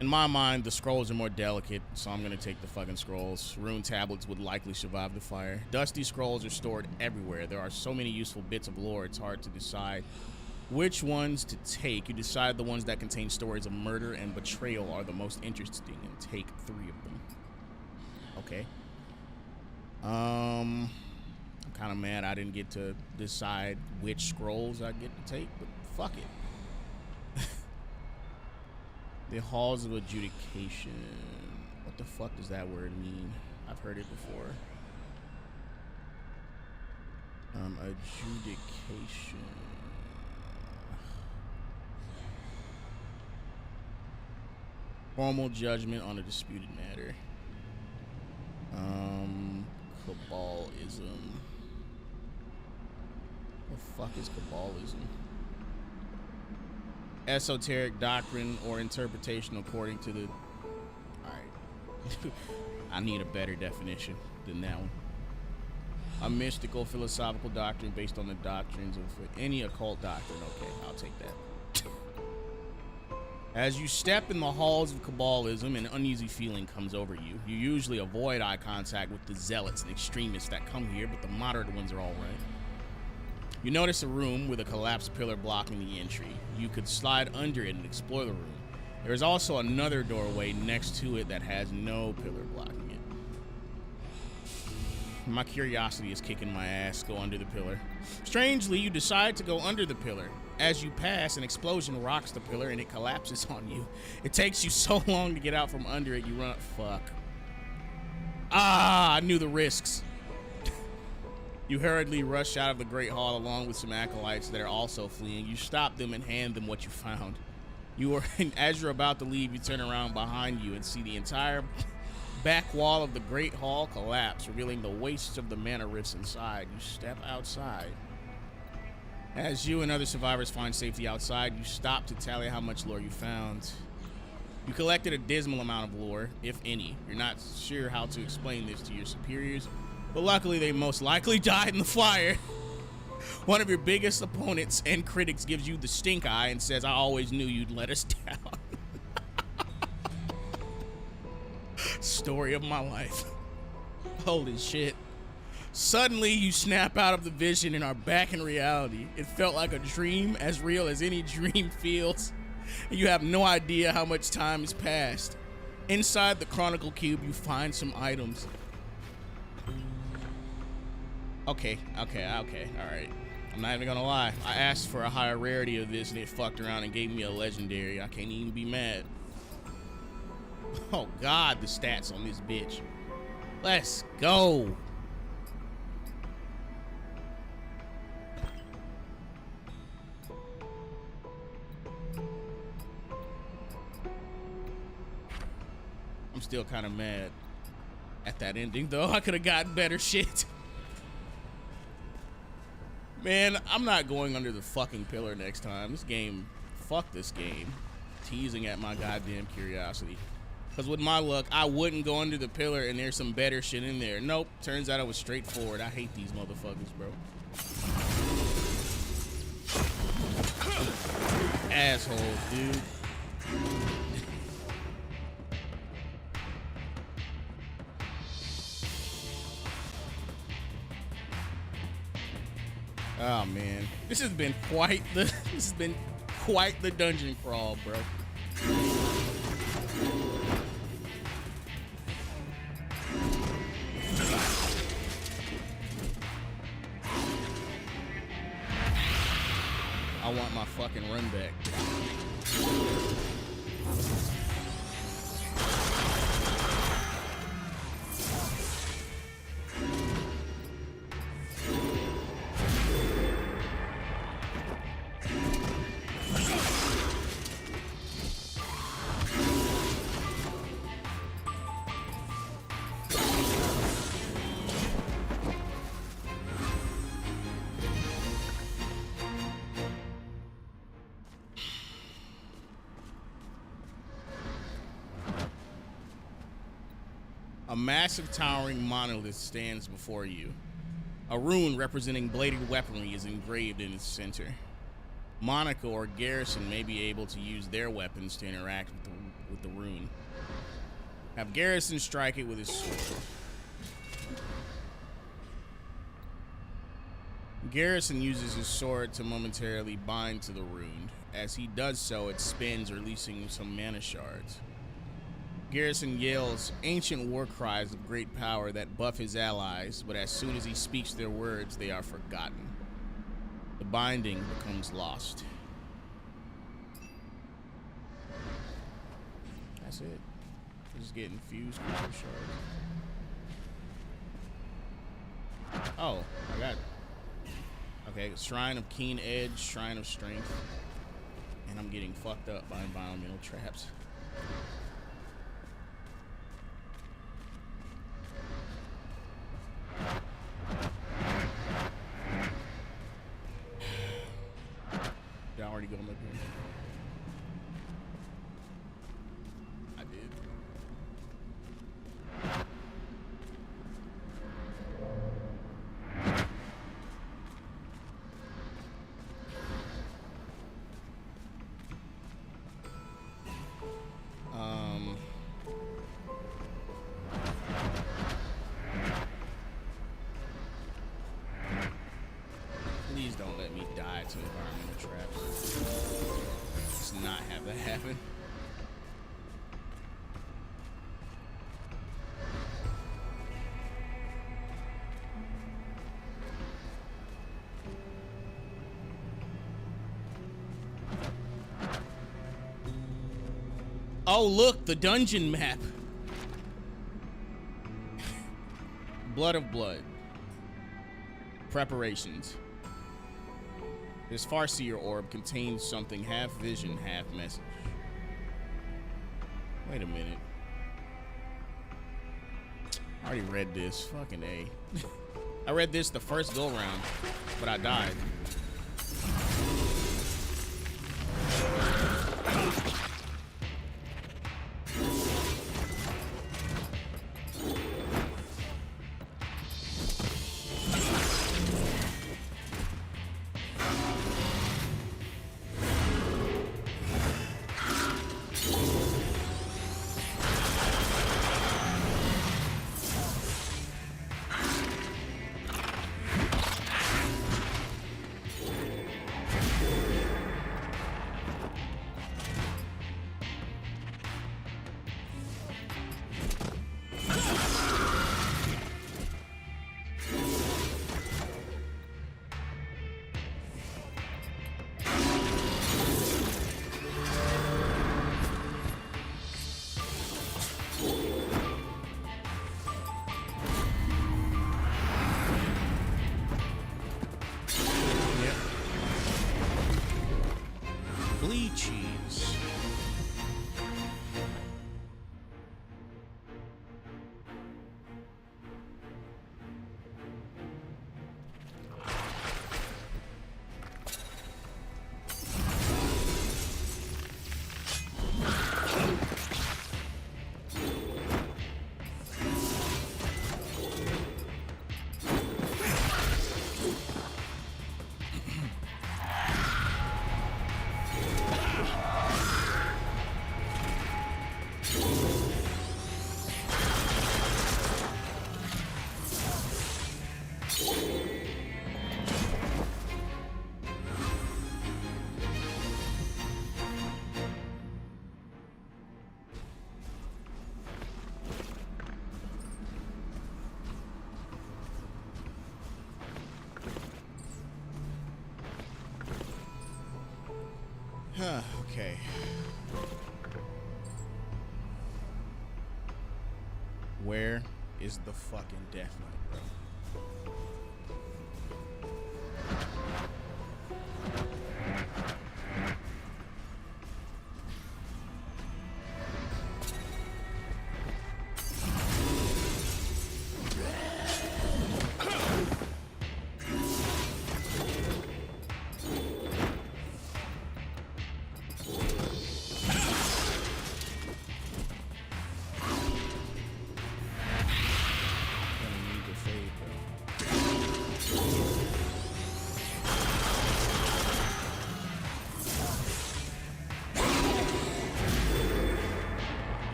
In my mind, the scrolls are more delicate, so I'm going to take the fucking scrolls. Rune tablets would likely survive the fire. Dusty scrolls are stored everywhere. There are so many useful bits of lore, it's hard to decide which ones to take. You decide the ones that contain stories of murder and betrayal are the most interesting and take 3 of them. Okay. I'm kind of mad I didn't get to decide which scrolls I get to take, but fuck it. The halls of adjudication. What the fuck does that word mean? I've heard it before. Adjudication. Formal judgment on a disputed matter. Cabalism. What the fuck is Cabalism? Esoteric doctrine or interpretation according to the... Alright. I need a better definition than that one. A mystical philosophical doctrine based on the doctrines of any occult doctrine. Okay, I'll take that. As you step in the halls of Cabalism, an uneasy feeling comes over you. You usually avoid eye contact with the zealots and extremists that come here, but the moderate ones are all right. You notice a room with a collapsed pillar blocking the entry. You could slide under it and explore the room. There is also another doorway next to it that has no pillar blocking it. My curiosity is kicking my ass. Go under the pillar. Strangely, you decide to go under the pillar. As you pass, an explosion rocks the pillar and it collapses on you. It takes you so long to get out from under it, you run. Fuck. Ah, I knew the risks. You hurriedly rush out of the Great Hall along with some acolytes that are also fleeing. You stop them and hand them what you found. As you're about to leave, you turn around behind you and see the entire back wall of the Great Hall collapse, revealing the wastes of the mana rifts inside. You step outside. As you and other survivors find safety outside, you stop to tally how much lore you found. You collected a dismal amount of lore, if any. You're not sure how to explain this to your superiors, but luckily they most likely died in the fire. One of your biggest opponents and critics gives you the stink eye and says, "I always knew you'd let us down." Story of my life. Holy shit. Suddenly you snap out of the vision and are back in reality. It felt like a dream, as real as any dream feels. And you have no idea how much time has passed. Inside the Chronicle Cube, you find some items. Okay, all right. I'm not even gonna lie. I asked for a higher rarity of this and they fucked around and gave me a legendary. I can't even be mad. Oh God, the stats on this bitch. Let's go. I'm still kind of mad at that ending, though. I could have gotten better shit. Man, I'm not going under the fucking pillar next time. This game, fuck this game. Teasing at my goddamn curiosity. Because with my luck, I wouldn't go under the pillar and there's some better shit in there. Nope, turns out it was straightforward. I hate these motherfuckers, bro. Assholes, dude. Oh man, this has been quite the dungeon crawl, bro. I want my fucking run back. A massive towering monolith stands before you. A rune representing bladed weaponry is engraved in its center. Monica or Garrison may be able to use their weapons to interact with the rune. Have Garrison strike it with his sword. Garrison uses his sword to momentarily bind to the rune. As he does so, it spins, releasing some mana shards. Garrison yells ancient war cries of great power that buff his allies, but as soon as he speaks their words, they are forgotten. The binding becomes lost. That's it. Just getting fused crystal shards. Oh, I got it. Okay, Shrine of Keen Edge, Shrine of Strength. And I'm getting fucked up by environmental traps. Did I already go up here? I did. Please don't let me die to environmental traps. Let's not have that happen. Oh, look, the dungeon map. Blood of Blood. Preparations. This Farseer orb contains something half vision, half message. Wait a minute. I already read this. Fucking A. I read this the first go round, but I died. Okay. Where is the fucking Death Knight, bro?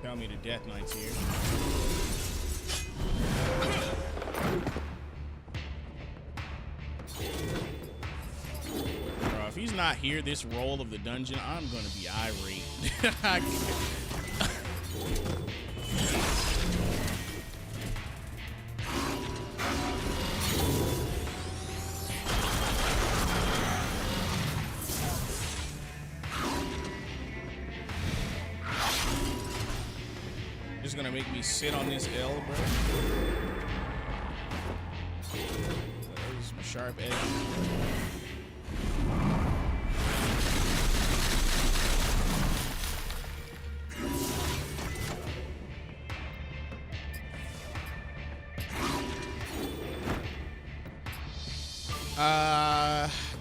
Tell me the Death Knight's here. Bro, if he's not here this roll of the dungeon, I'm gonna be irate. Just gonna make me sit on this L, bro. There's my sharp edge.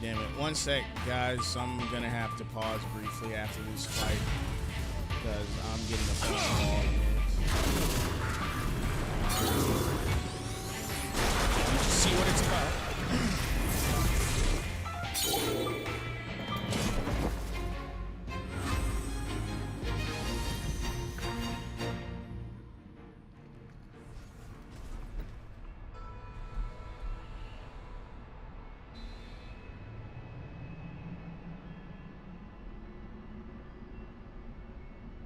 Damn it. One sec, guys. I'm gonna have to pause briefly after this fight because I'm getting a phone call. See what it's about.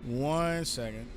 One second.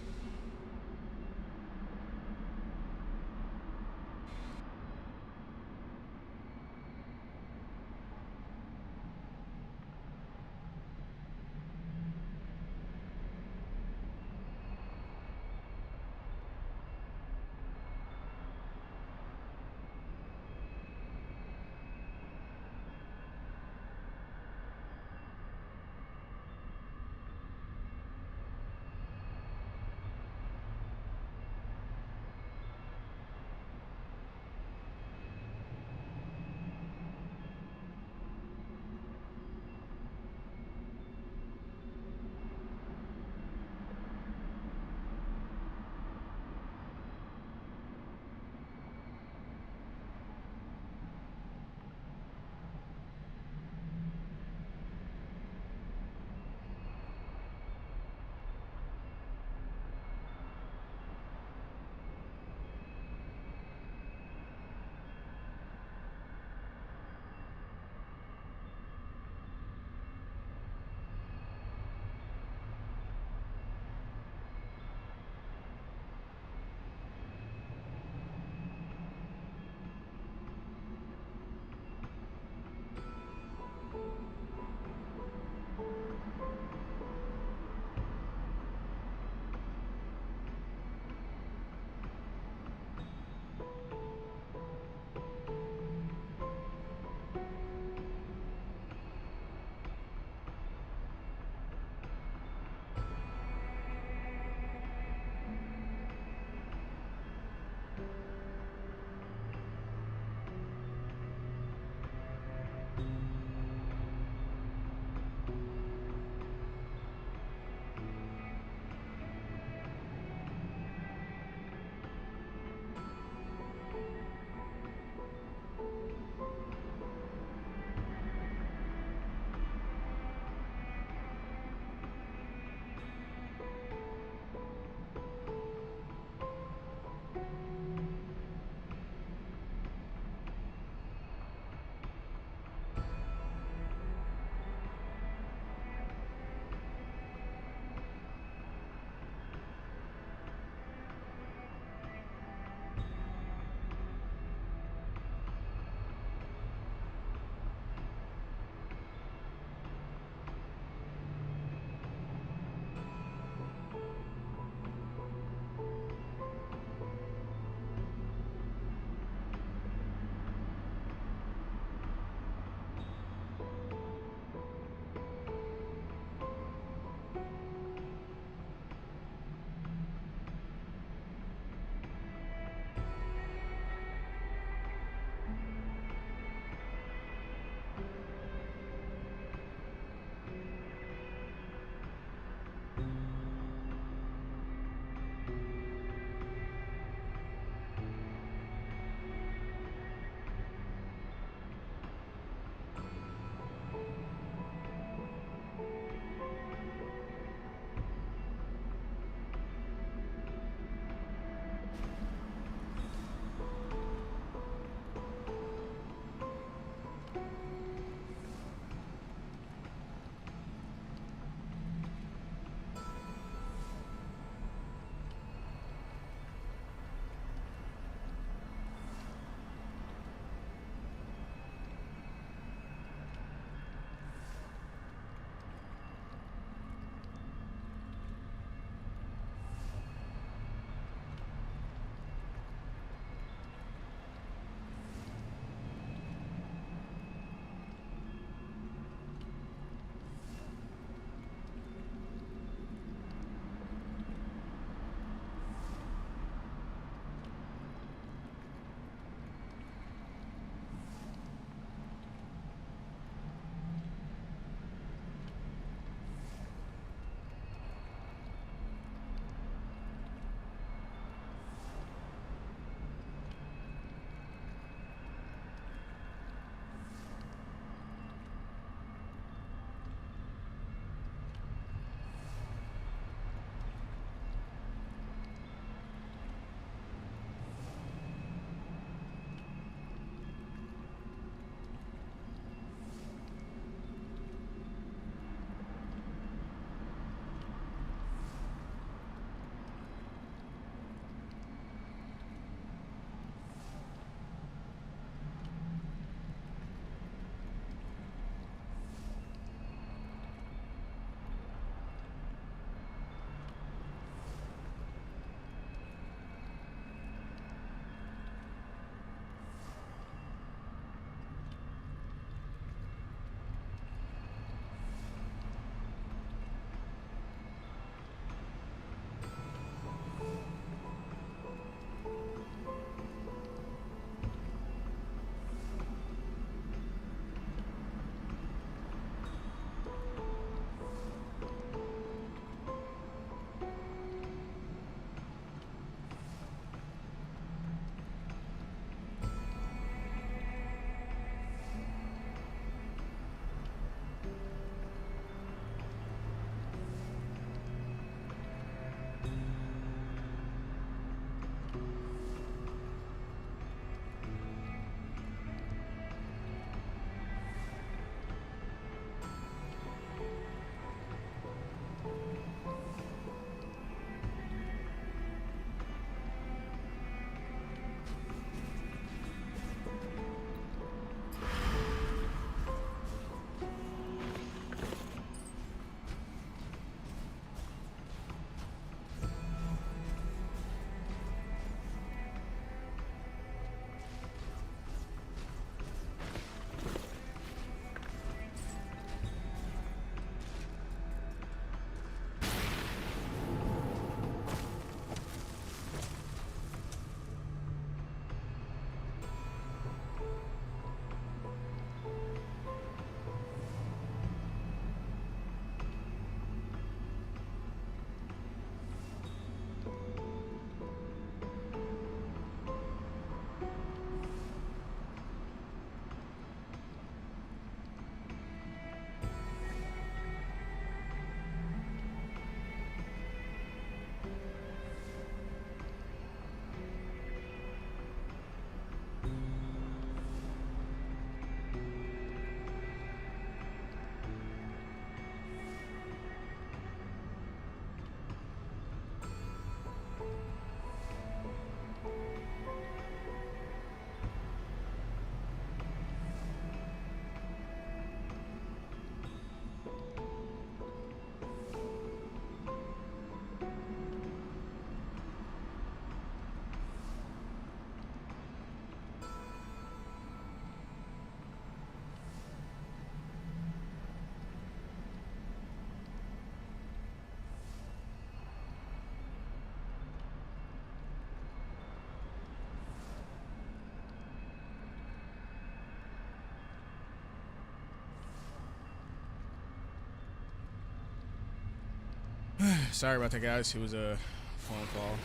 Sorry about that, guys. It was a phone call.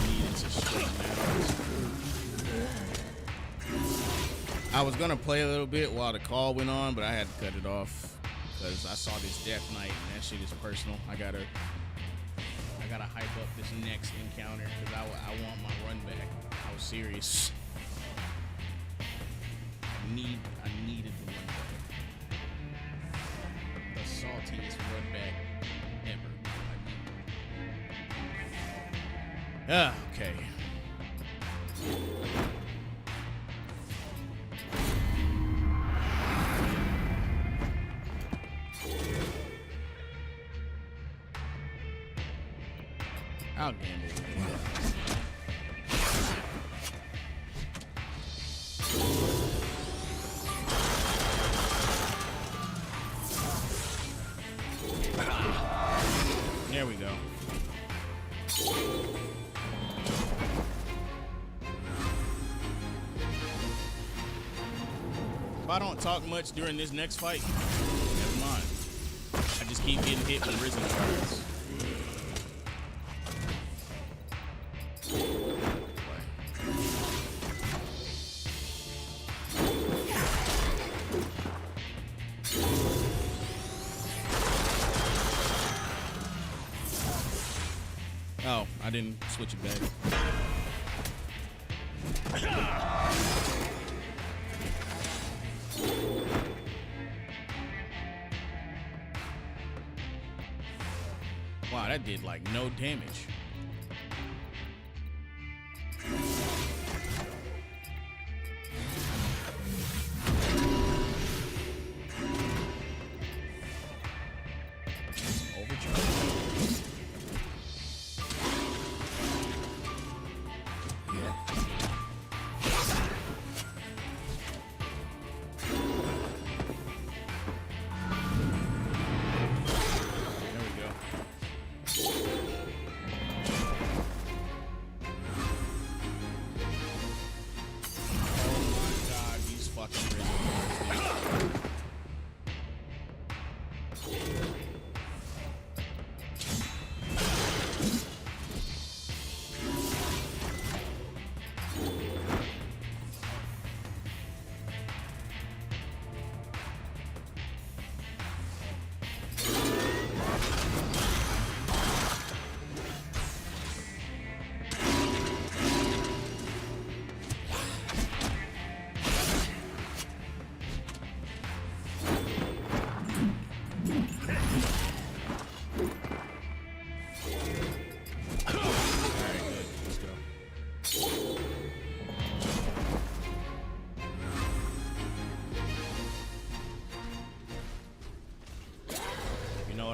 Needed to straighten that out. I was gonna play a little bit while the call went on, but I had to cut it off because I saw this Death Knight and that shit is personal. I gotta hype up this next encounter because I want my run back. I was serious. I needed the run back. The saltiest run back ever. Okay. I'll gamble. There we go. If I don't talk much during this next fight, never mind. I just keep getting hit with risen cards. Oh, I didn't switch it back. Wow, that did like no damage.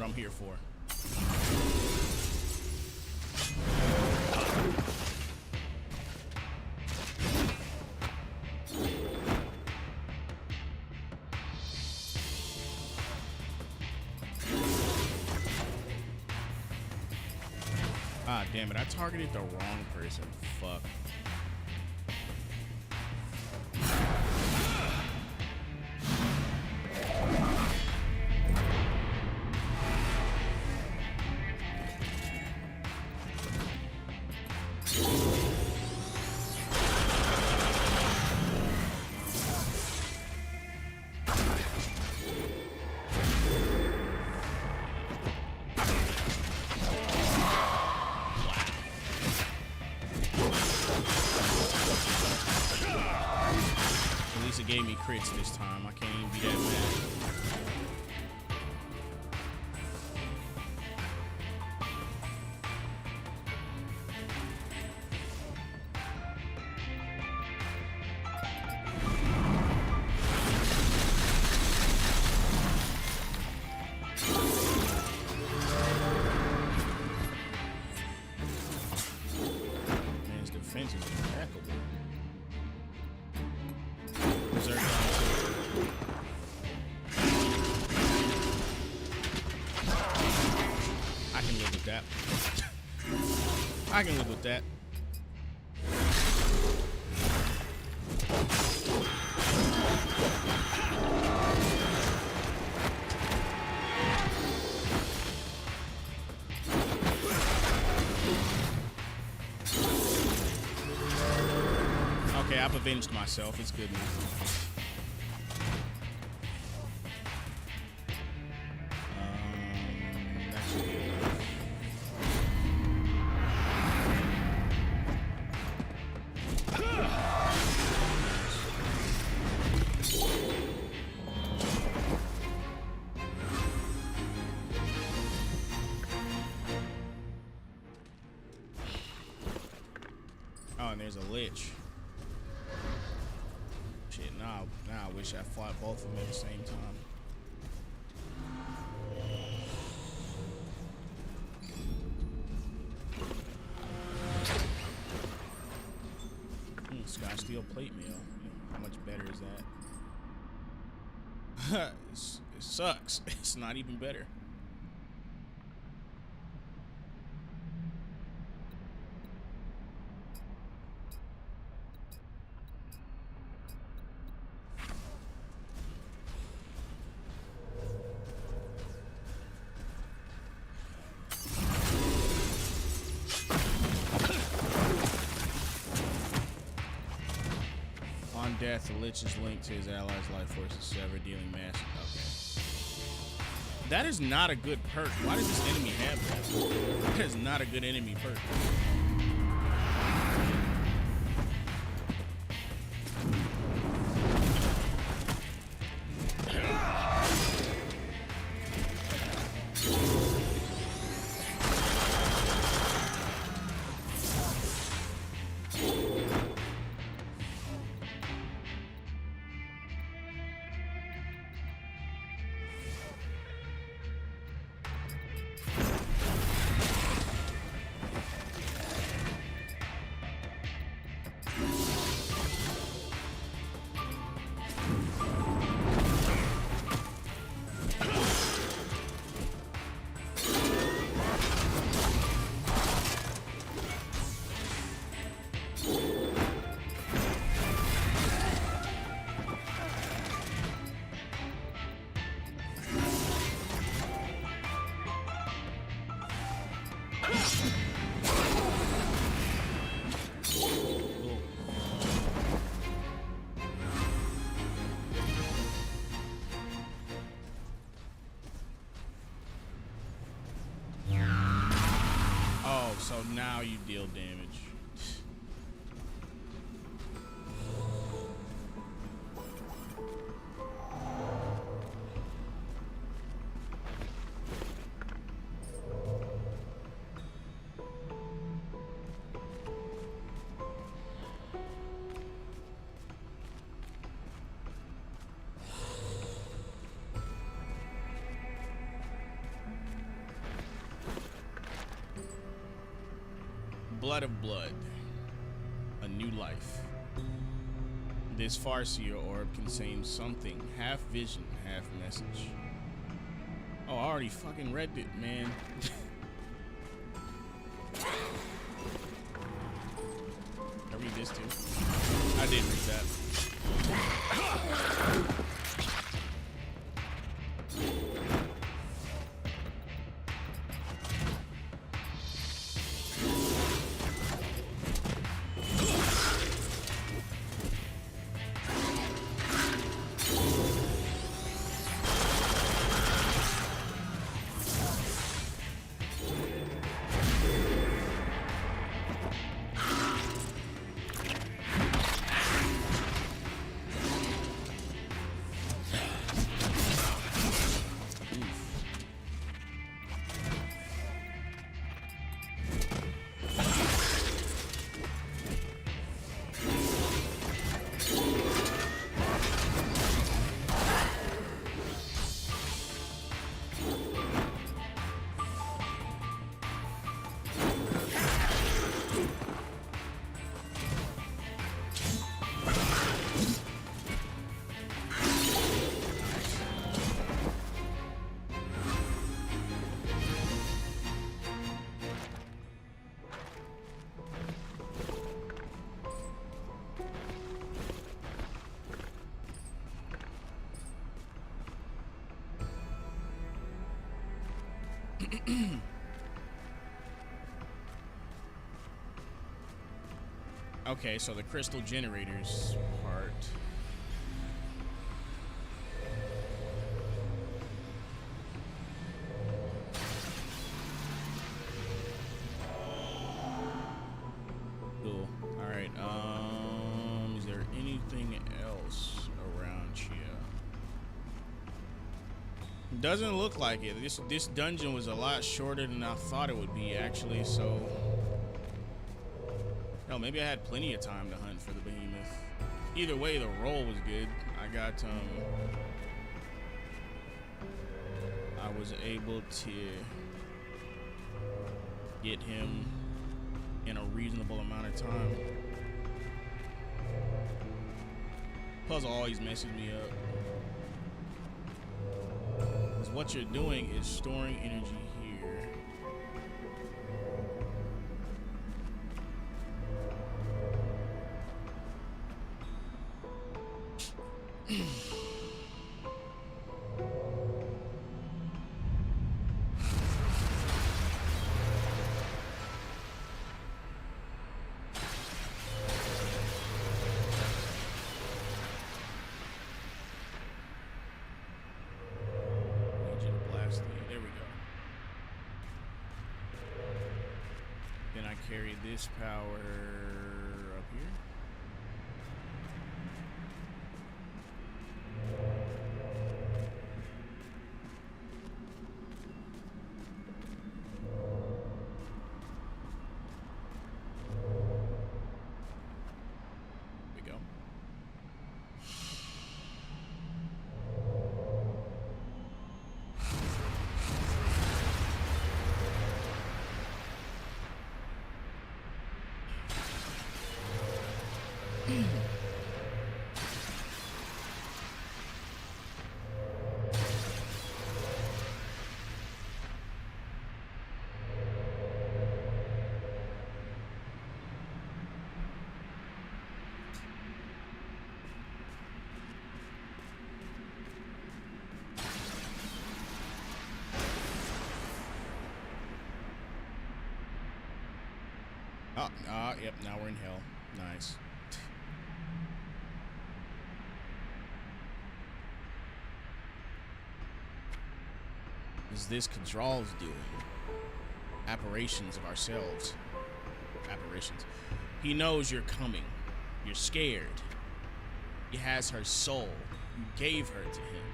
I'm here for. Ah, damn it. I targeted the wrong person. Fuck. It gave me crits this time. I can't even be that mad. Man's defense is impeccable. I can live with that. Yeah, I've avenged myself. It's good now. That should be enough. Oh, and there's a lich. Shit, now I wish I fought both of them at the same time. Scotch steel plate meal. How much better is that? It sucks. It's not even better. On death, the lich is linked to his allies' life force is severed, dealing massive. Okay. That is not a good perk. Why does this enemy have that? That is not a good enemy perk. So now you deal damage. Blood of blood. A new life. This Farseer orb contains something, half vision, half message. Oh, I already fucking read it, man. I read this too. I did read that. Okay, so the crystal generators part. Cool. All right. Is there anything else around here? Doesn't look like it. This dungeon was a lot shorter than I thought it would be, actually. So, no, maybe I had plenty of time to hunt for the behemoth. Either way, the roll was good. I was able to get him in a reasonable amount of time. Puzzle always messes me up. Because what you're doing is storing energy here. Carry this power up here. There we go. Yep, now we're in hell. Nice. Is this Cadral's doing? Apparitions of ourselves. Apparitions. He knows you're coming. You're scared. He has her soul. You gave her to him.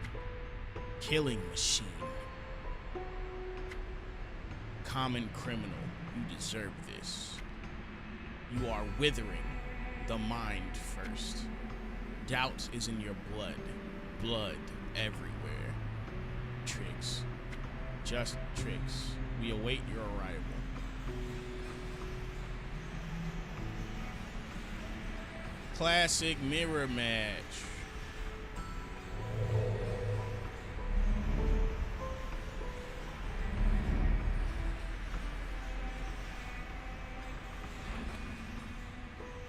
Killing machine. Common criminal. You deserve this. You are withering the mind first. Doubt is in your blood. Blood everywhere. Tricks. Just tricks. We await your arrival. Classic mirror match.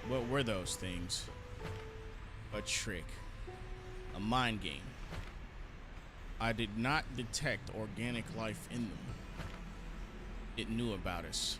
What were those things? A trick. A mind game. I did not detect organic life in them. It knew about us.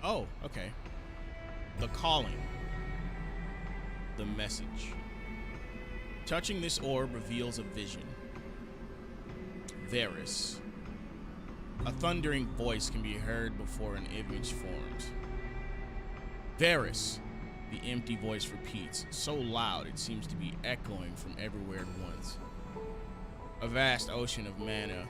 Oh, okay. The calling. The message. Touching this orb reveals a vision. Varus. A thundering voice can be heard before an image forms. Varus. The empty voice repeats, so loud it seems to be echoing from everywhere at once. A vast ocean of mana,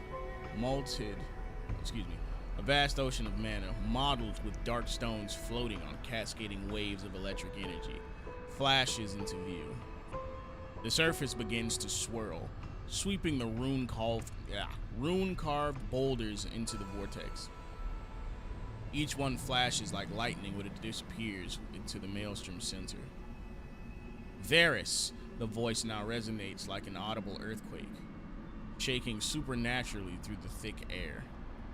a vast ocean of mana, mottled with dark stones floating on cascading waves of electric energy, flashes into view. The surface begins to swirl, sweeping the rune-carved boulders into the vortex. Each one flashes like lightning when it disappears into the maelstrom center. Varys, the voice now resonates like an audible earthquake, shaking supernaturally through the thick air.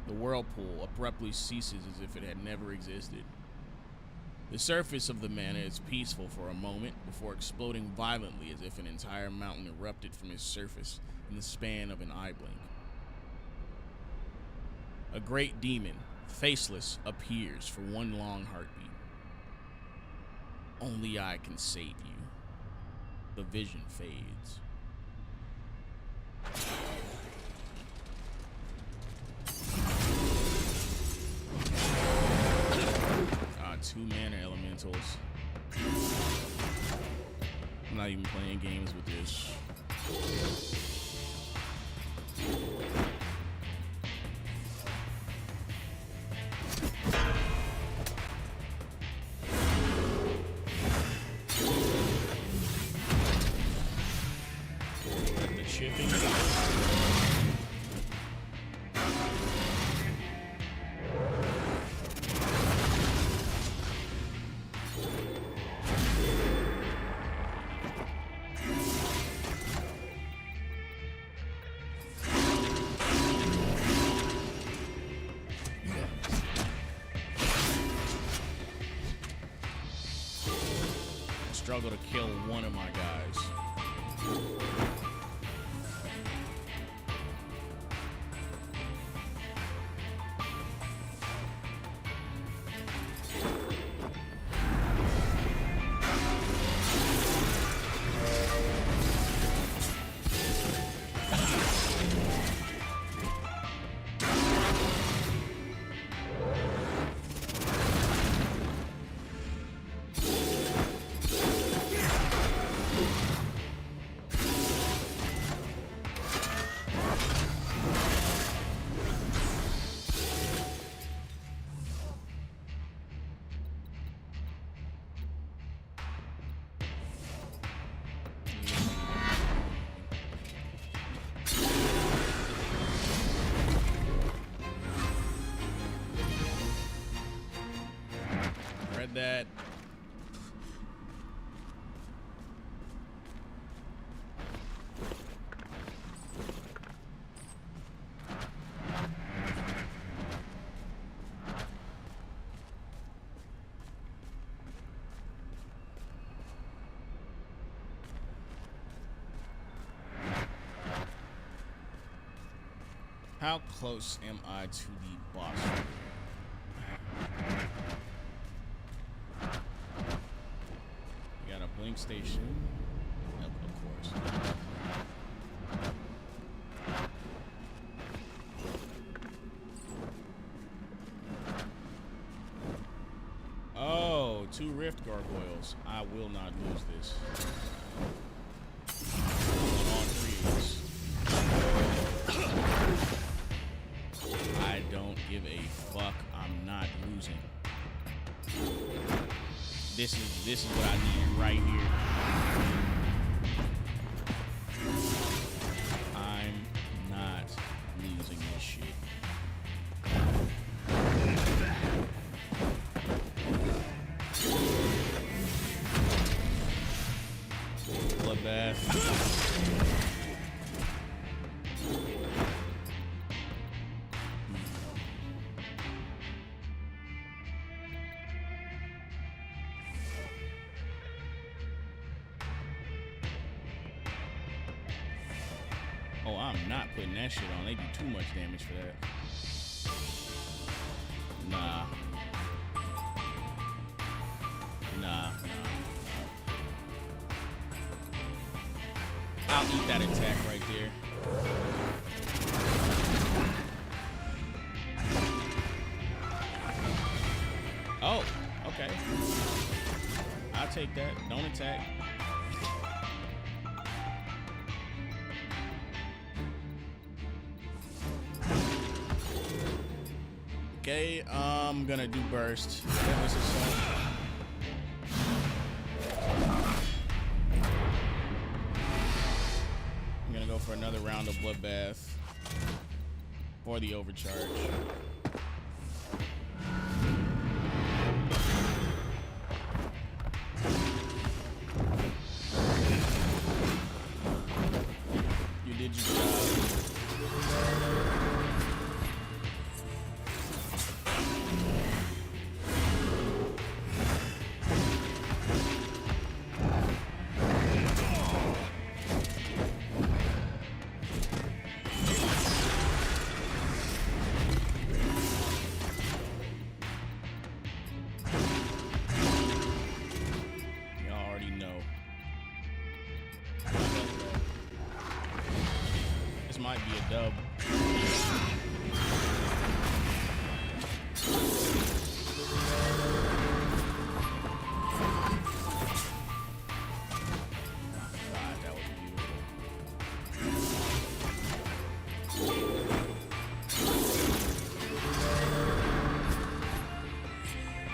The whirlpool abruptly ceases as if it had never existed. The surface of the mana is peaceful for a moment before exploding violently as if an entire mountain erupted from its surface in the span of an eye blink. A great demon, faceless, appears for one long heartbeat. Only I can save you. The vision fades. 2 mana elementals. I'm not even playing games with this. The chipping. Struggle to kill one of my guys. That how close am I to the boss? Blink station, yep, of course. Oh, 2 rift gargoyles. I will not lose this. On 3s. I don't give a fuck. I'm not losing. This is what I need right here. I'm not losing this shit. Bloodbath. Oh, I'm not putting that shit on. They do too much damage for that. Nah. I'll eat that attack right there. Oh, okay. I'll take that. Don't attack. Okay, I'm gonna do burst. I'm gonna go for another round of bloodbath for the overcharge. did your job. Might be a dub. God, that was beautiful.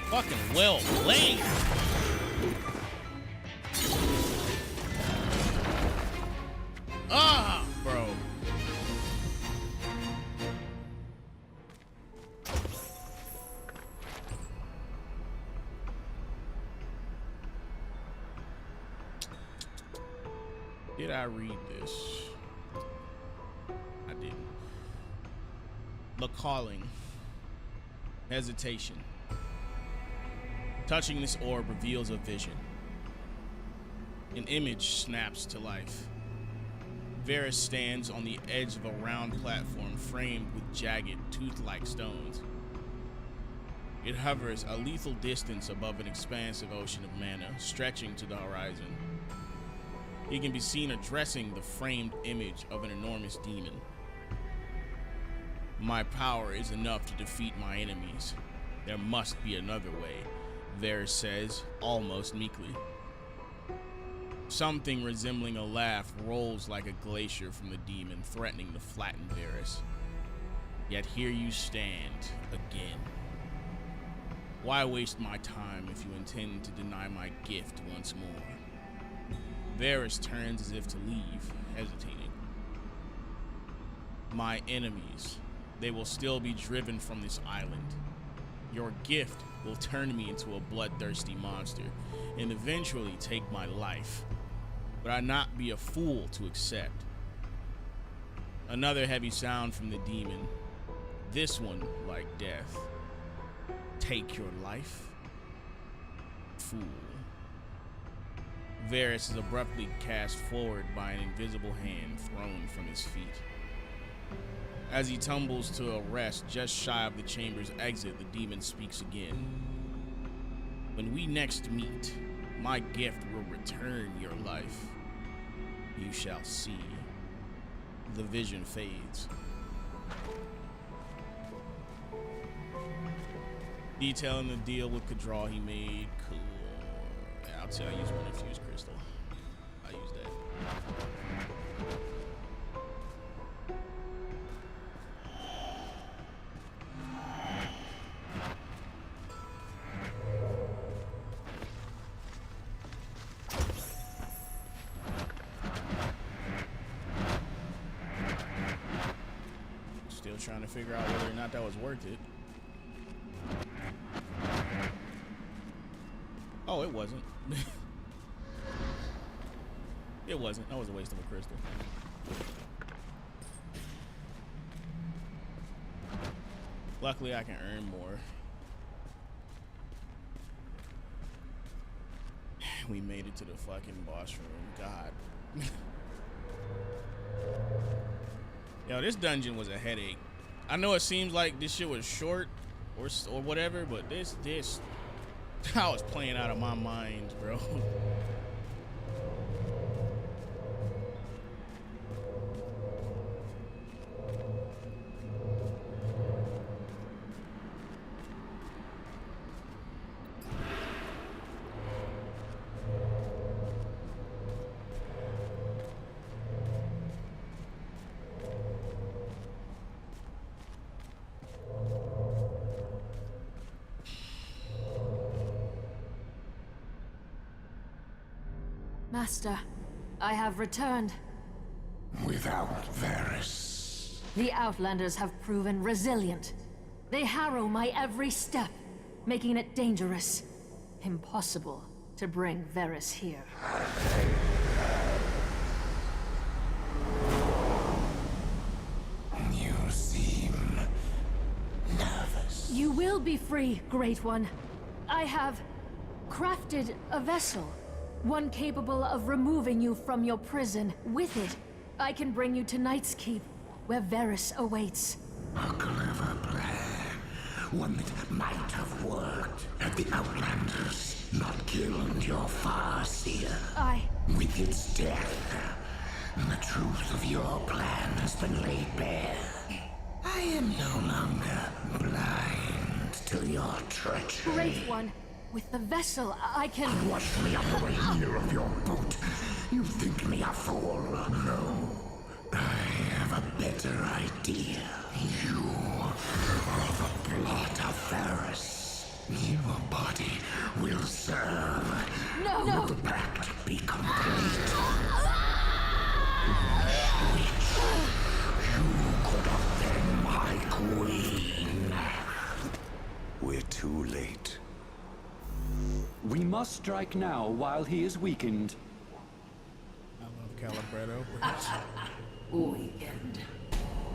Fucking well played. Bro. Did I read this? I didn't. The calling. Hesitation. Touching this orb reveals a vision. An image snaps to life. Varys stands on the edge of a round platform framed with jagged, tooth-like stones. It hovers a lethal distance above an expansive ocean of mana, stretching to the horizon. He can be seen addressing the framed image of an enormous demon. My power is enough to defeat my enemies. There must be another way, Varys says, almost meekly. Something resembling a laugh rolls like a glacier from the demon, threatening to flatten Varys. Yet here you stand again. Why waste my time if you intend to deny my gift once more? Varys turns as if to leave, hesitating. My enemies, they will still be driven from this island. Your gift will turn me into a bloodthirsty monster and eventually take my life. But I not be a fool to accept. Another heavy sound from the demon, this one like death. Take your life? Fool. Varys is abruptly cast forward by an invisible hand thrown from his feet. As he tumbles to a rest just shy of the chamber's exit, the demon speaks again. When we next meet, my gift will return your life. You shall see. The vision fades. Detailing the deal with Kadral he made. Cool. Yeah, I'll tell you, I use one infused crystal. I use that. Still trying to figure out whether or not that was worth it. Oh, it wasn't. It wasn't. That was a waste of a crystal. Luckily, I can earn more. We made it to the fucking boss room. God. Yo, this dungeon was a headache. I know it seems like this shit was short or whatever, but this I was playing out of my mind, bro. Master, I have returned. Without Varys. The Outlanders have proven resilient. They harrow my every step, making it dangerous, impossible to bring Varys here. will be free, Great One. I have crafted a vessel, one capable of removing you from your prison. With it, I can bring you to Night's Keep, where Varys awaits. A clever plan. One that might have worked had the Outlanders not killed your Farseer. With its death, the truth of your plan has been laid bare. I am no longer blind to your treachery. Great One, with the vessel, I can... Wash me up the heel of your boot. You think me a fool? No. I have a better idea. You are the blood of Varys. Your body will serve. No, no! The pact be complete. You could have been my queen. We're too late. We must strike now while he is weakened. I love Calibretto. Weakened.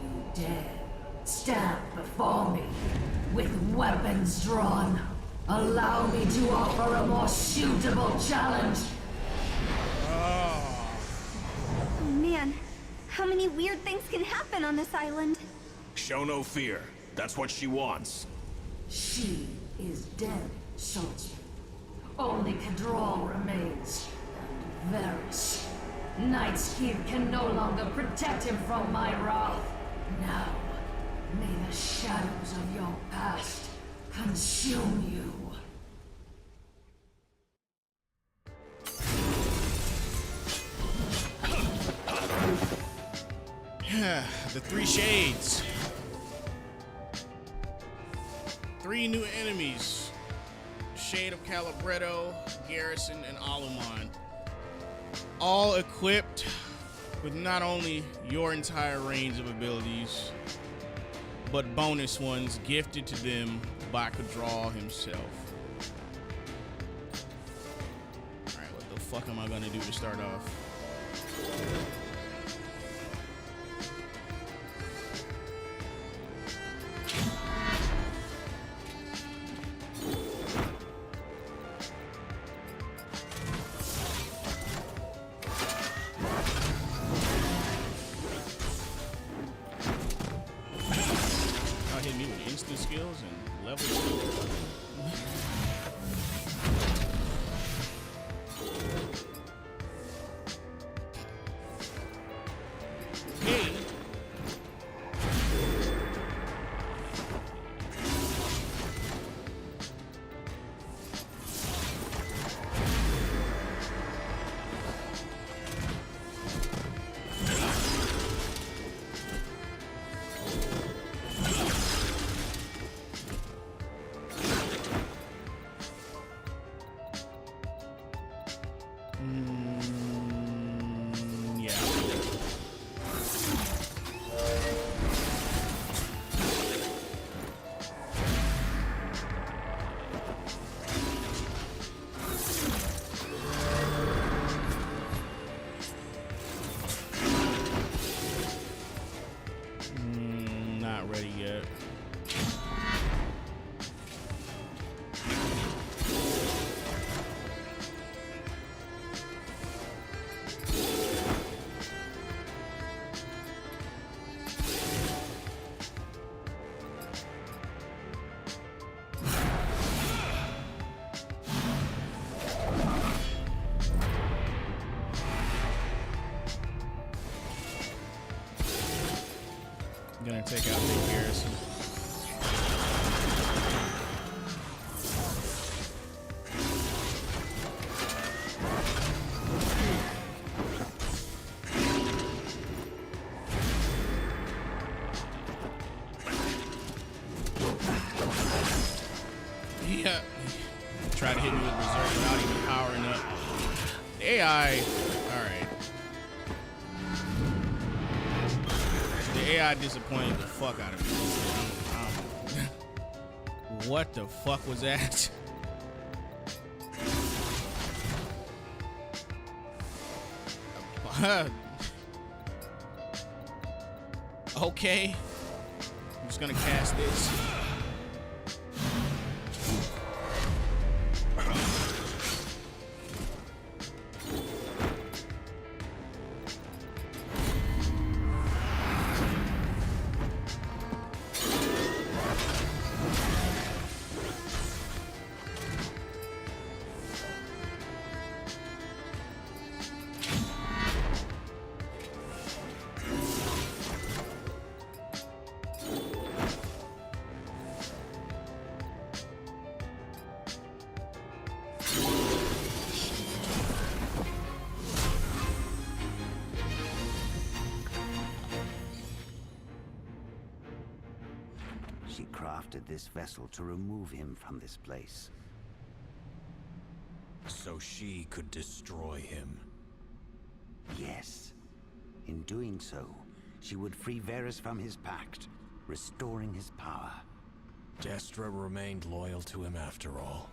You dare stand before me with weapons drawn. Allow me to offer a more suitable challenge. Oh man, how many weird things can happen on this island? Show no fear. That's what she wants. She is dead, swordsman. Only Cadral remains, and Varys. Night's Keep can no longer protect him from my wrath. Now, may the shadows of your past consume you. The three shades. 3 new enemies. Shade of Calibretto, Garrison, and Alumon. All equipped with not only your entire range of abilities, but bonus ones gifted to them by Cadral himself. Alright, what the fuck am I gonna do to start off? Hit me with instant skills and level skills. Hey. Yeah. Not ready yet. Gonna take out the Garrison. Yeah. Try to hit me with Berserk without even powering up. The AI. Alright. The AI disappointed the fuck out of me. What the fuck was that? Okay. I'm just gonna cast this. She crafted this vessel to remove him from this place. So she could destroy him. Yes. In doing so, she would free Varys from his pact, restoring his power. Destra remained loyal to him after all.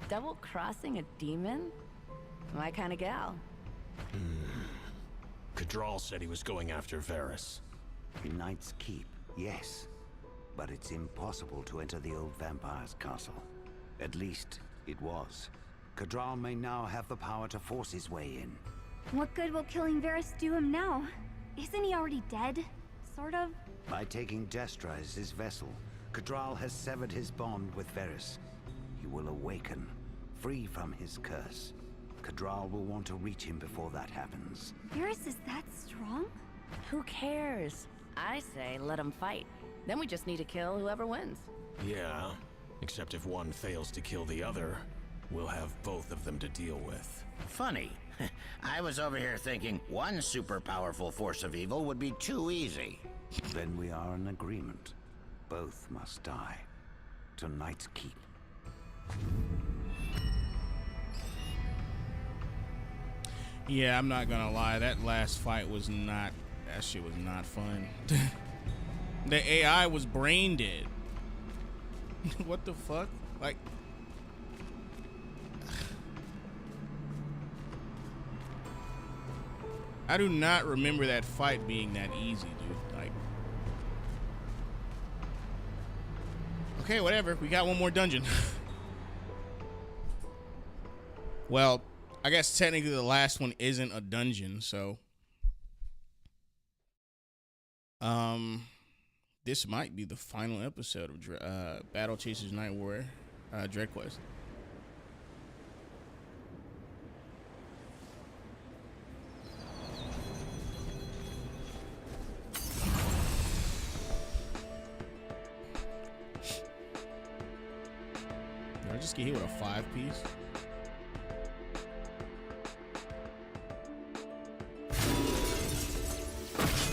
Double-crossing a demon? My kind of gal. Kadral said he was going after Varys. In Knight's Keep, yes. But it's impossible to enter the old vampire's castle. At least, it was. Kadral may now have the power to force his way in. What good will killing Varys do him now? Isn't he already dead? Sort of? By taking Destra as his vessel, Kadral has severed his bond with Varys. He will awaken, free from his curse. Kadral will want to reach him before that happens. Varys is that strong? Who cares? I say let him fight. Then we just need to kill whoever wins. Yeah, except if one fails to kill the other, we'll have both of them to deal with. Funny. I was over here thinking one super powerful force of evil would be too easy. Then we are in agreement. Both must die. To Knight's Keep. Yeah, I'm not gonna lie. That last fight was not... That shit was not fun. The AI was brain dead. What the fuck? Like... I do not remember that fight being that easy, dude. Like... Okay, whatever. We got one more dungeon. Well, I guess technically the last one isn't a dungeon, so... This might be the final episode of Battle Chasers Night War Dread Quest. Did I just get hit with a 5-piece?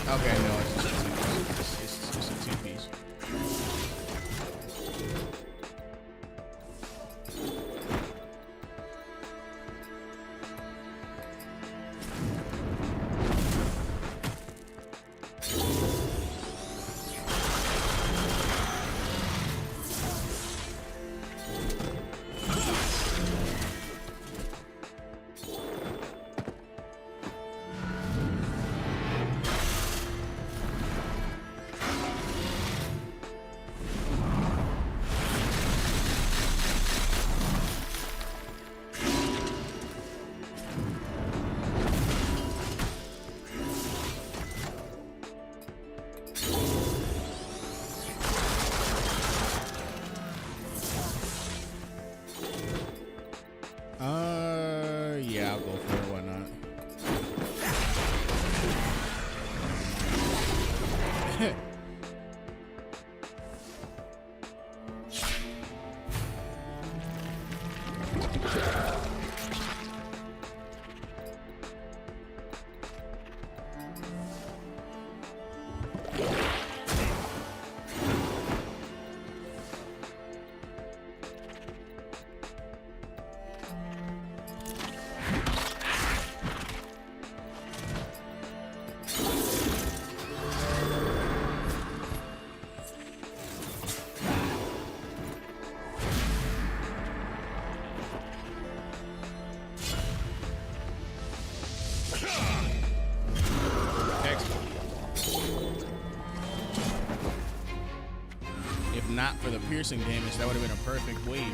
Okay, no, it's just a 2-piece. It's just a 2-piece. Yeah, I'll go for it. Why not? If not for the piercing damage, that would have been a perfect wave.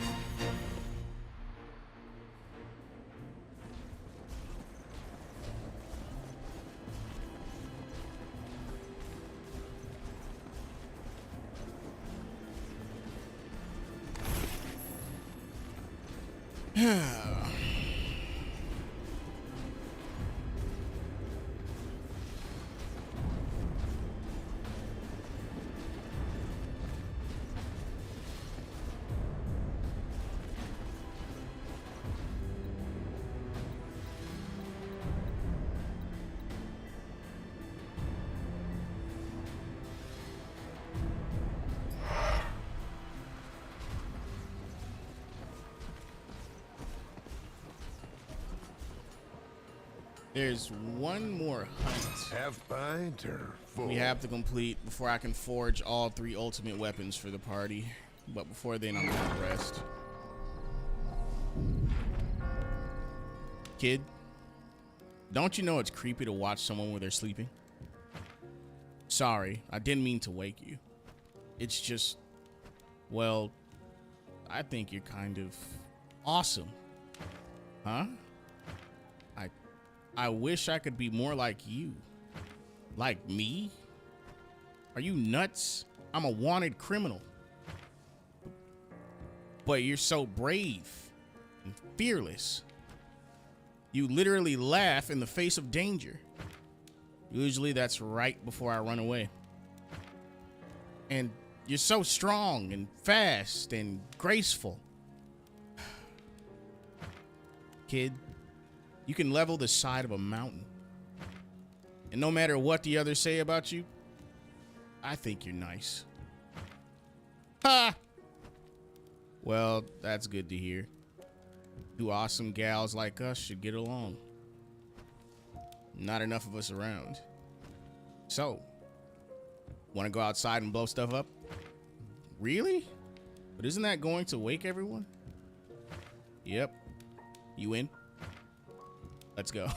There's one more hunt Have find her full. we have to complete before I can forge all 3 ultimate weapons for the party. But before then, I'm gonna rest. Kid, don't you know it's creepy to watch someone when they're sleeping? Sorry, I didn't mean to wake you. It's just, well, I think you're kind of awesome. Huh? I wish I could be more like you. Like me? Are you nuts? I'm a wanted criminal. But you're so brave and fearless. You literally laugh in the face of danger. Usually that's right before I run away. And you're so strong and fast and graceful. Kid, you can level the side of a mountain. And no matter what the others say about you, I think you're nice. Ha! Well, that's good to hear. 2 awesome gals like us should get along. Not enough of us around. So, want to go outside and blow stuff up? Really? But isn't that going to wake everyone? Yep. You in? Let's go.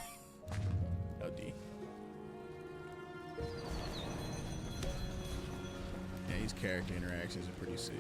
Oh, D. Yeah, these character interactions are pretty sick.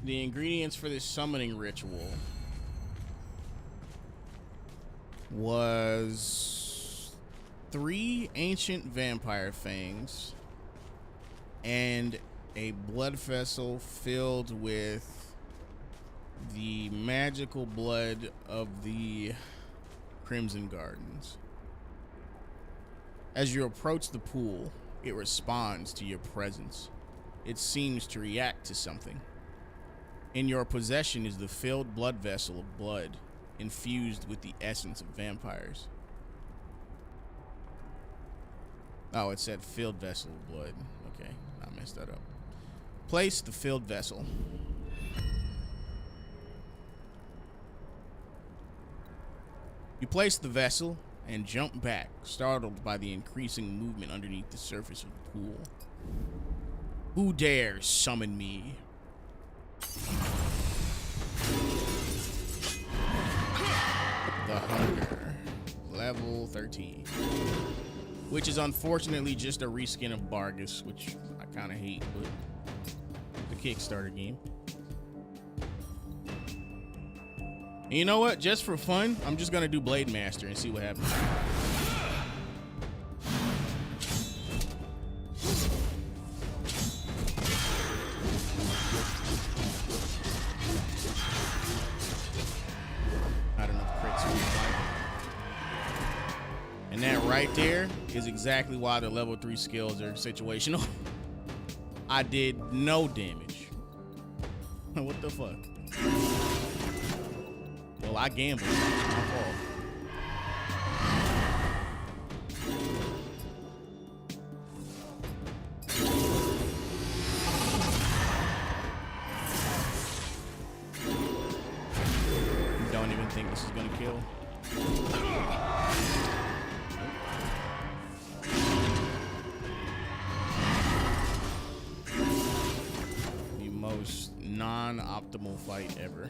The ingredients for this summoning ritual was 3 ancient vampire fangs and a blood vessel filled with the magical blood of the Crimson Gardens. As you approach the pool, it responds to your presence. It seems to react to something. In your possession is the filled blood vessel of blood, infused with the essence of vampires. Oh, it said filled vessel of blood. Okay, I messed that up. Place the filled vessel. You place the vessel and jump back, startled by the increasing movement underneath the surface of the pool. Who dares summon me? The Hunger, level 13, which is unfortunately just a reskin of Bargus, which I kind of hate, but the Kickstarter game. And you know what? Just for fun, I'm just gonna do Blade Master and see what happens. And that right there is exactly why the level 3 skills are situational. I did no damage. What the fuck? Well, I gambled. It's my fault. Don't even think this is gonna kill. The most non-optimal fight ever.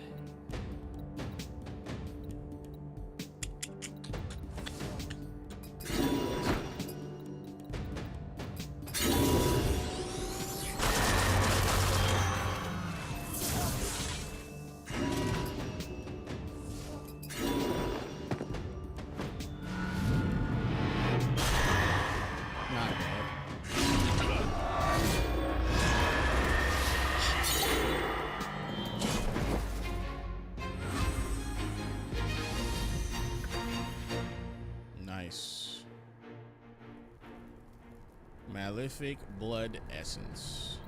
Malefic blood essence.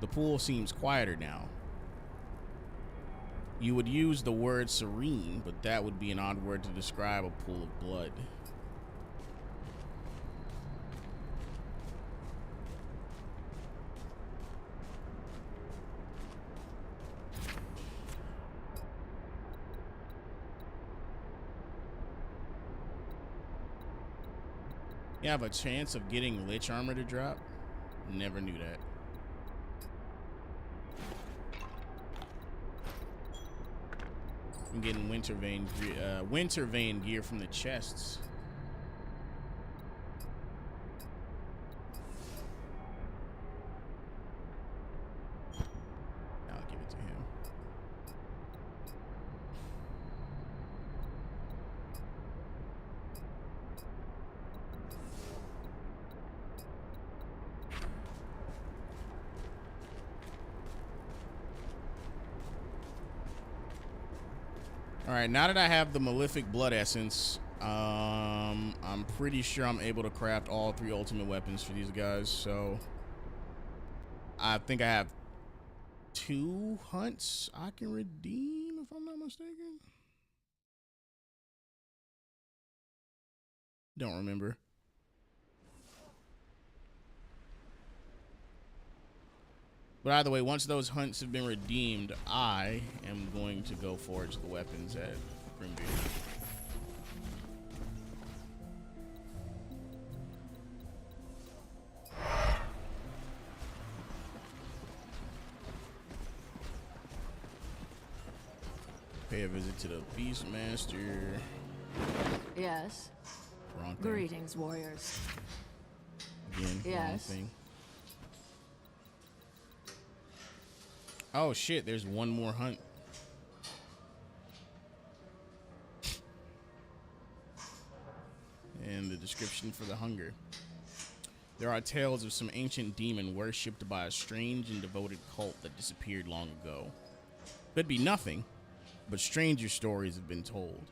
The pool seems quieter now. You would use the word serene, but that would be an odd word to describe a pool of blood. You have a chance of getting Lich armor to drop? Never knew that. I'm getting winter vein gear from the chests. I'll give it to him. All right, now that I have the Malefic blood essence, I'm pretty sure I'm able to craft all 3 ultimate weapons for these guys. So I think I have 2 hunts I can redeem, if I'm not mistaken. Don't remember. But either way, once those hunts have been redeemed, I am going to go forge the weapons at Grimbeard. Pay a visit to the Beastmaster. Yes. Wrong thing. Greetings, warriors. Again, wrong Yes. thing. Oh shit, there's one more hunt. And the description for the hunger. There are tales of some ancient demon worshipped by a strange and devoted cult that disappeared long ago. Could be nothing, but stranger stories have been told.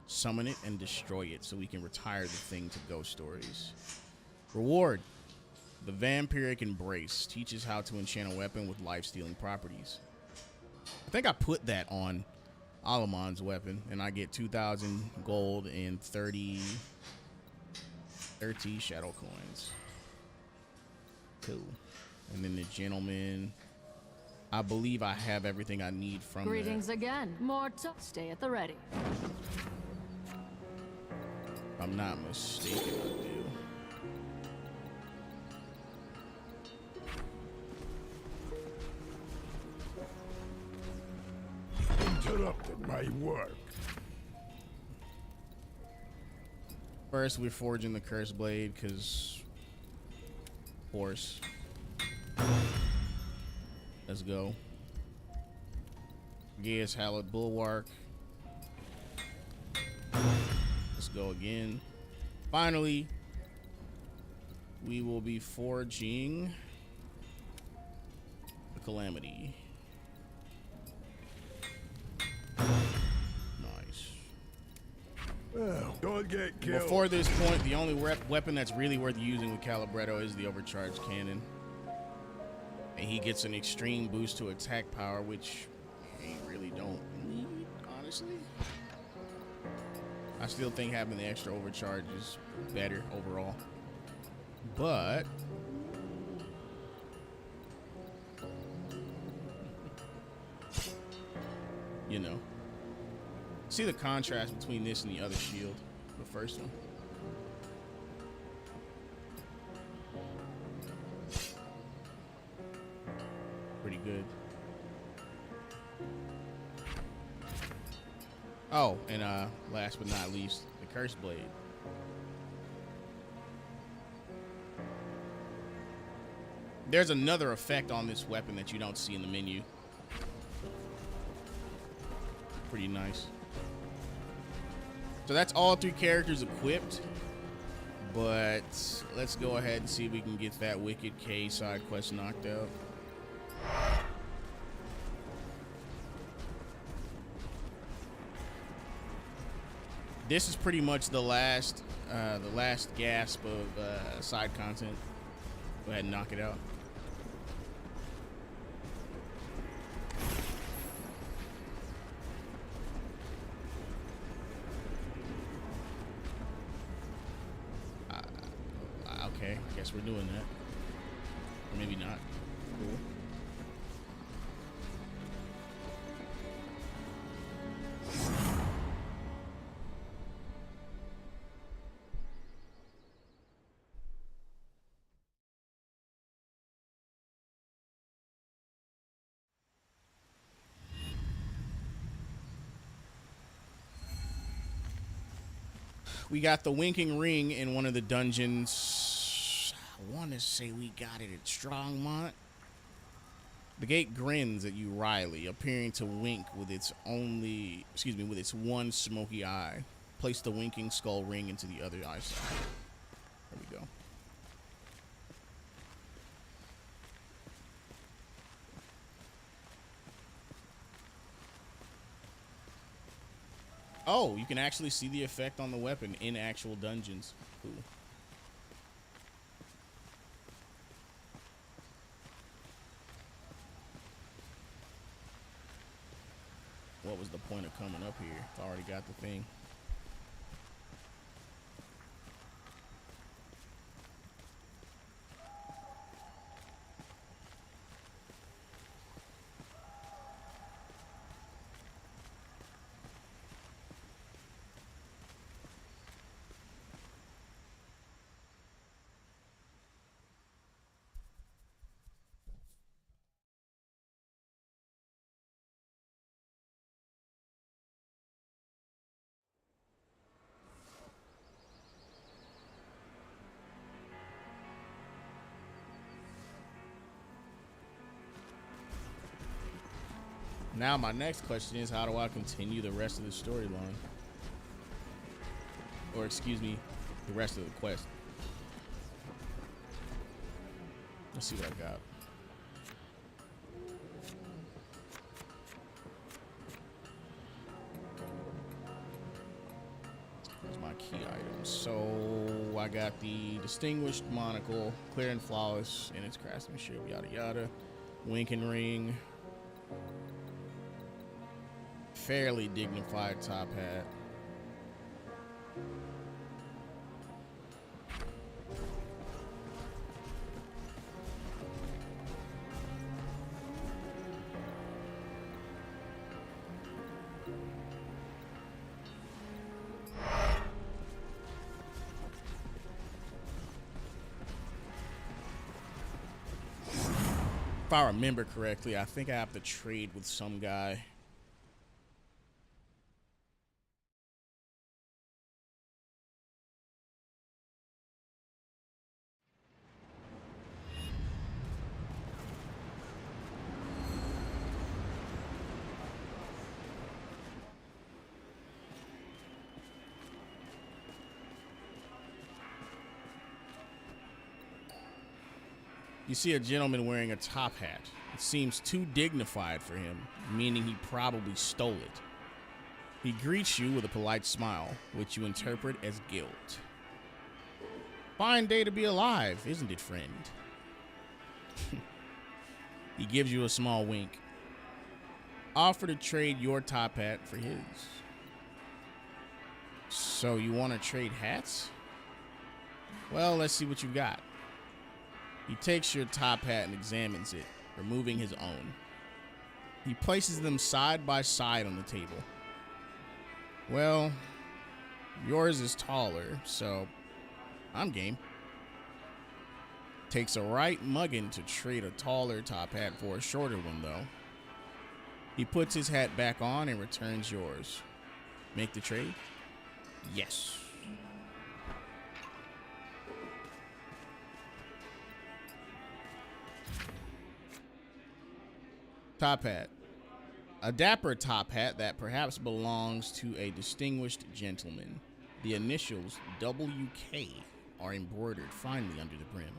Summon it and destroy it so we can retire the thing to ghost stories. Reward. The Vampiric Embrace teaches how to enchant a weapon with life-stealing properties. I think I put that on Alamon's weapon, and I get 2,000 gold and 30 shadow coins. Cool. And then the Gentleman. I believe I have everything I need from Greetings again. More to stay at the ready. If I'm not mistaken, I do. Interrupted my work. First, we're forging the Cursed Blade, because, of course. Let's go. Gaius Hallowed Bulwark. Let's go again. Finally, we will be forging the Calamity. Nice. Well, don't get killed. Before this point, the only weapon that's really worth using with Calibretto is the Overcharged Cannon. And he gets an extreme boost to attack power, which he really don't need, honestly. I still think having the extra overcharge is better overall. But you know, see the contrast between this and the other shield, the first one. Pretty good. Oh, and last but not least, the Cursed Blade. There's another effect on this weapon that you don't see in the menu. Pretty nice. So that's all 3 characters equipped. But let's go ahead and see if we can get that Wicked K side quest knocked out. This is pretty much the last gasp of side content. Go ahead and knock it out. Okay, I guess we're doing that. Or maybe not. Cool. We got the winking ring in one of the dungeons. I want to say we got it at Strongmont. The gate grins at you wryly, appearing to wink with its one smoky eye. Place the winking skull ring into the other eye side. There we go. Oh, you can actually see the effect on the weapon in actual dungeons. Cool. What was the point of coming up here? I already got the thing. Now my next question is, how do I continue the rest of the storyline? Or excuse me, the rest of the quest. Let's see what I got. Here's my key items. So I got the distinguished monocle, clear and flawless in its craftsmanship, yada yada. Winking ring. Fairly dignified top hat. If I remember correctly, I think I have to trade with some guy. You see a gentleman wearing a top hat. It seems too dignified for him, meaning he probably stole it. He greets you with a polite smile, which you interpret as guilt. Fine day to be alive, isn't it, friend? He gives you a small wink. Offer to trade your top hat for his. So you want to trade hats? Well, let's see what you got. He takes your top hat and examines it, removing his own. He places them side by side on the table. Well, yours is taller, so I'm game. Takes a right muggin to trade a taller top hat for a shorter one, though. He puts his hat back on and returns yours. Make the trade? Yes. Top hat. A dapper top hat that perhaps belongs to a distinguished gentleman. The initials WK are embroidered finely under the brim.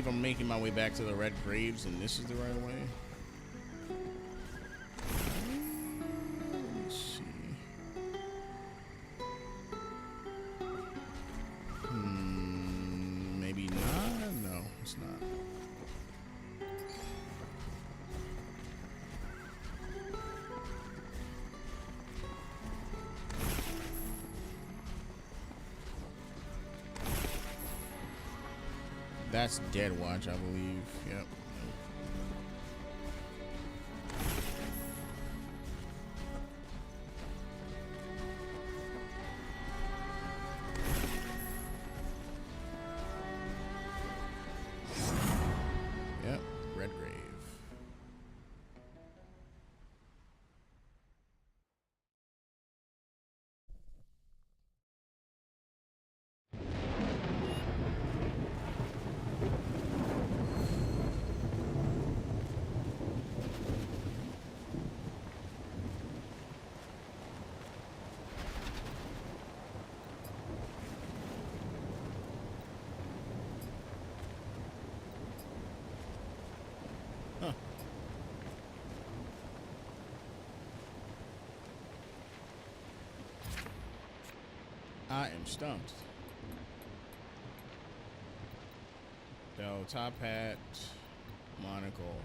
if I'm making my way back to the red graves and this is the right way. Let's see. Maybe not. No, it's not. That's Dead Watch, I believe. Yep. Yep, Red Grave. Huh. I am stumped. So, top hat, monocle.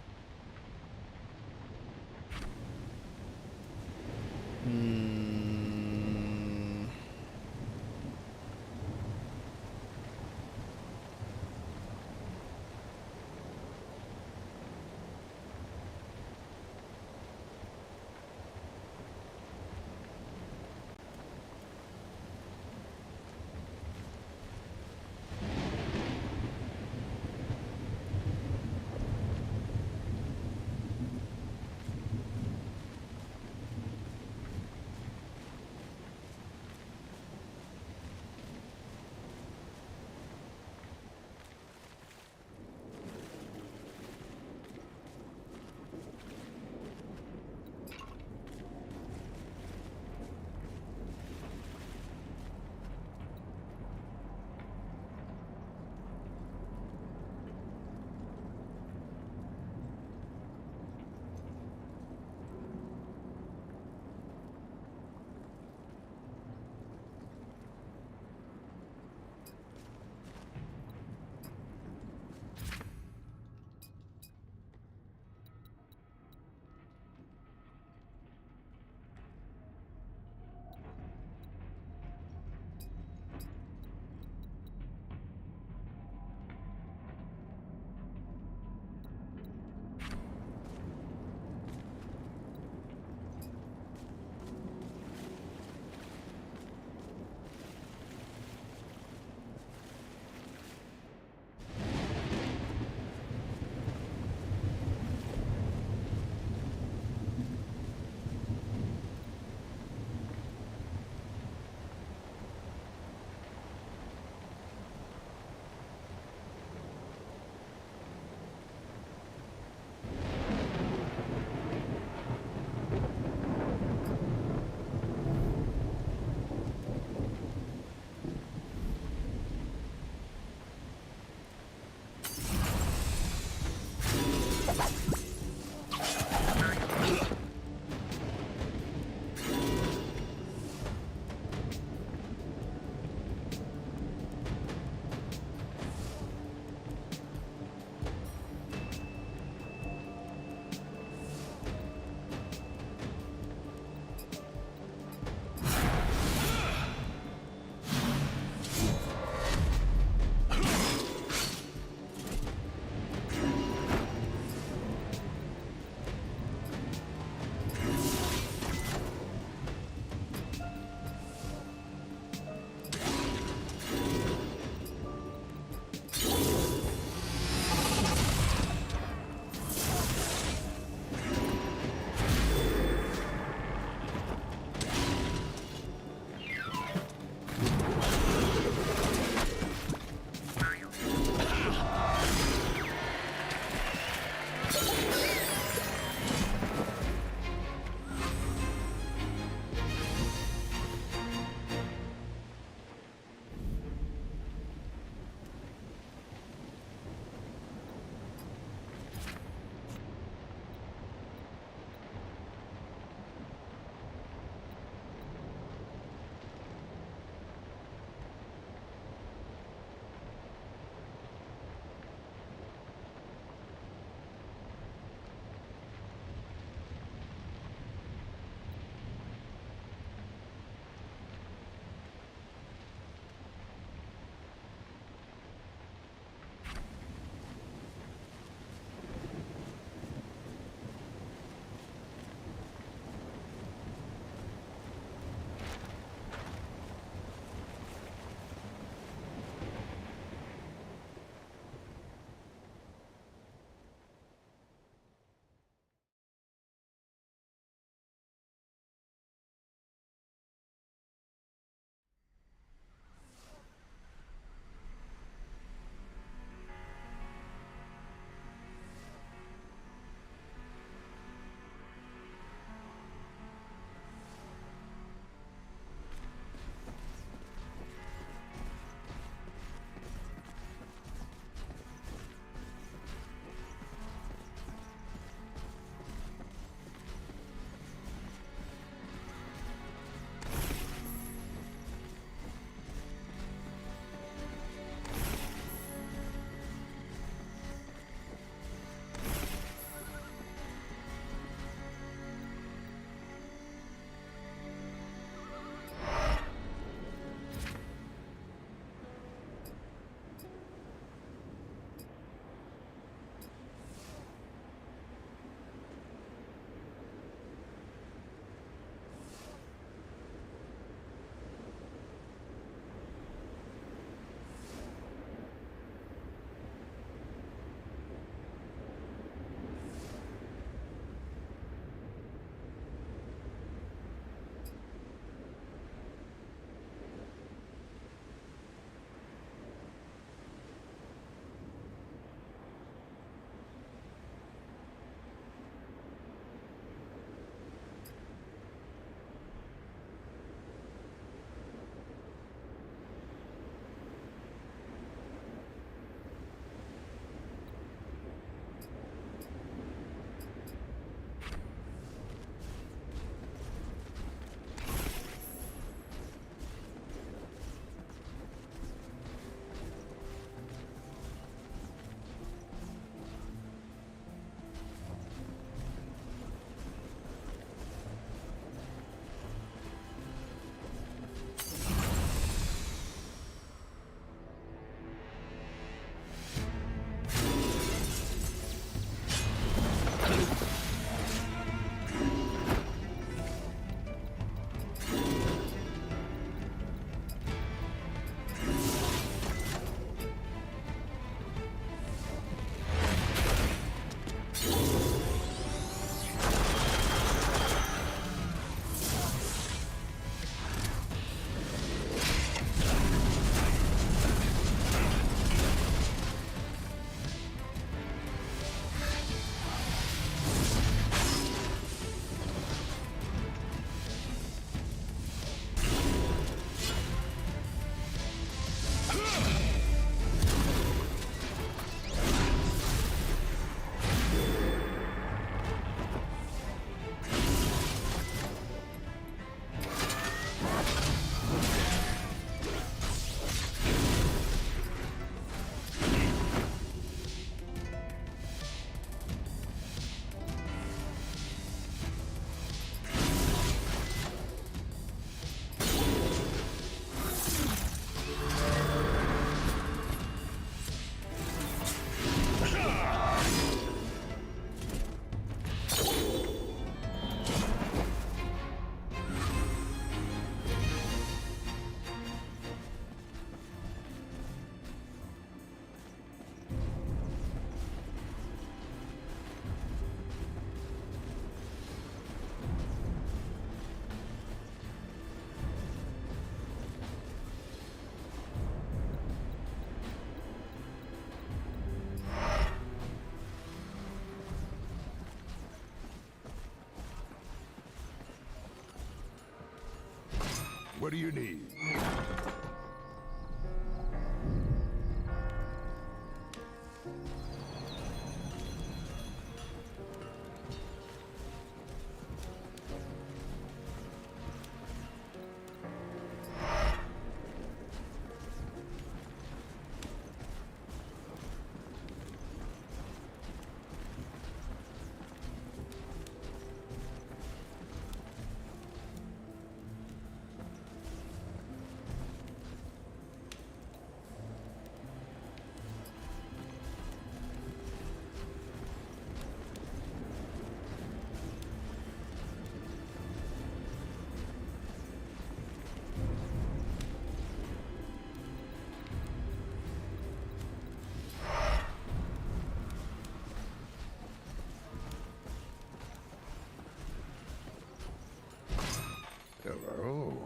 What do you need? Hello.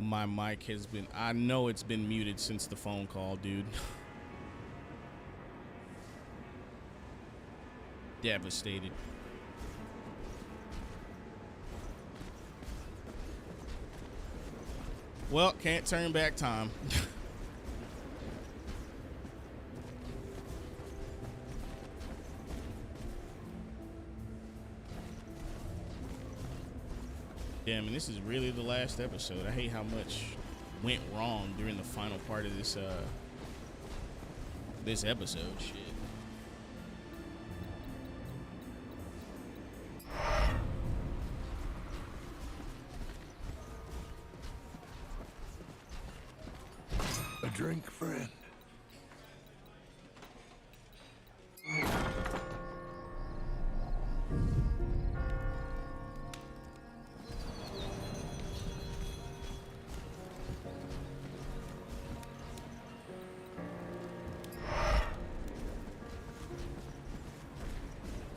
My mic has been, I know it's been muted since the phone call, dude. Devastated. Well, can't turn back time. Damn, and this is really the last episode. I hate how much went wrong during the final part of this this episode. Shit. A drink, friend.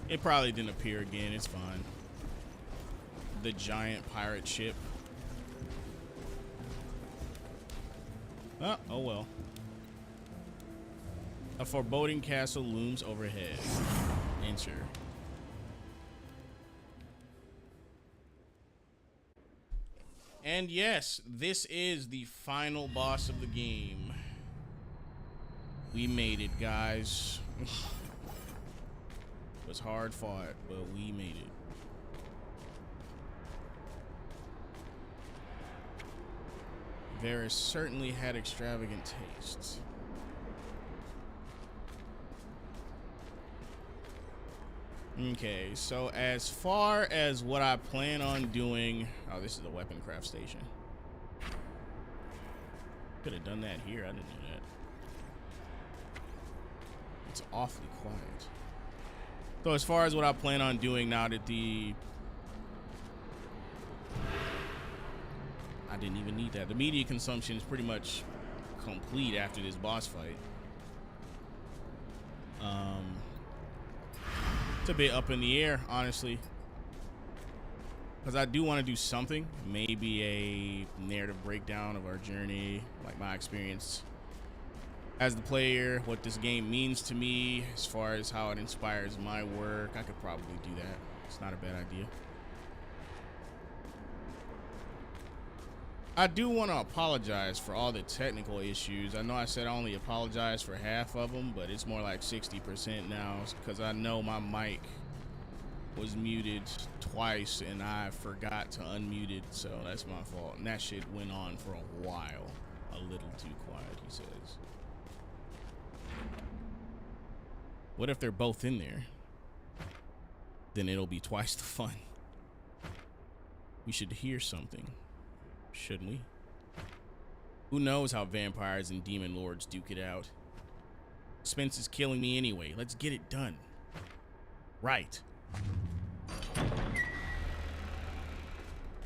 It probably didn't appear again. It's fine. The giant pirate ship. Oh well. A foreboding castle looms overhead. Enter. And yes, this is the final boss of the game. We made it, guys. It was hard fought, but we made it. Varys certainly had extravagant tastes. Okay, so as far as what I plan on doing, oh, this is the weapon craft station. Could have done that here. I didn't do that. It's awfully quiet. So as far as what I plan on doing now that I didn't even need that. The media consumption is pretty much complete after this boss fight. It's a bit up in the air, honestly, because I do want to do something, maybe a narrative breakdown of our journey, like my experience as the player, what this game means to me, as far as how it inspires my work. I could probably do that. It's not a bad idea. I do want to apologize for all the technical issues. I know I said I only apologized for half of them, but it's more like 60% now, because I know my mic was muted twice and I forgot to unmute it, so that's my fault. And that shit went on for a while. A little too quiet, he says. What if they're both in there? Then it'll be twice the fun. We should hear something, shouldn't we? Who knows how vampires and demon lords duke it out? Spence is killing me anyway. Let's get it done. Right.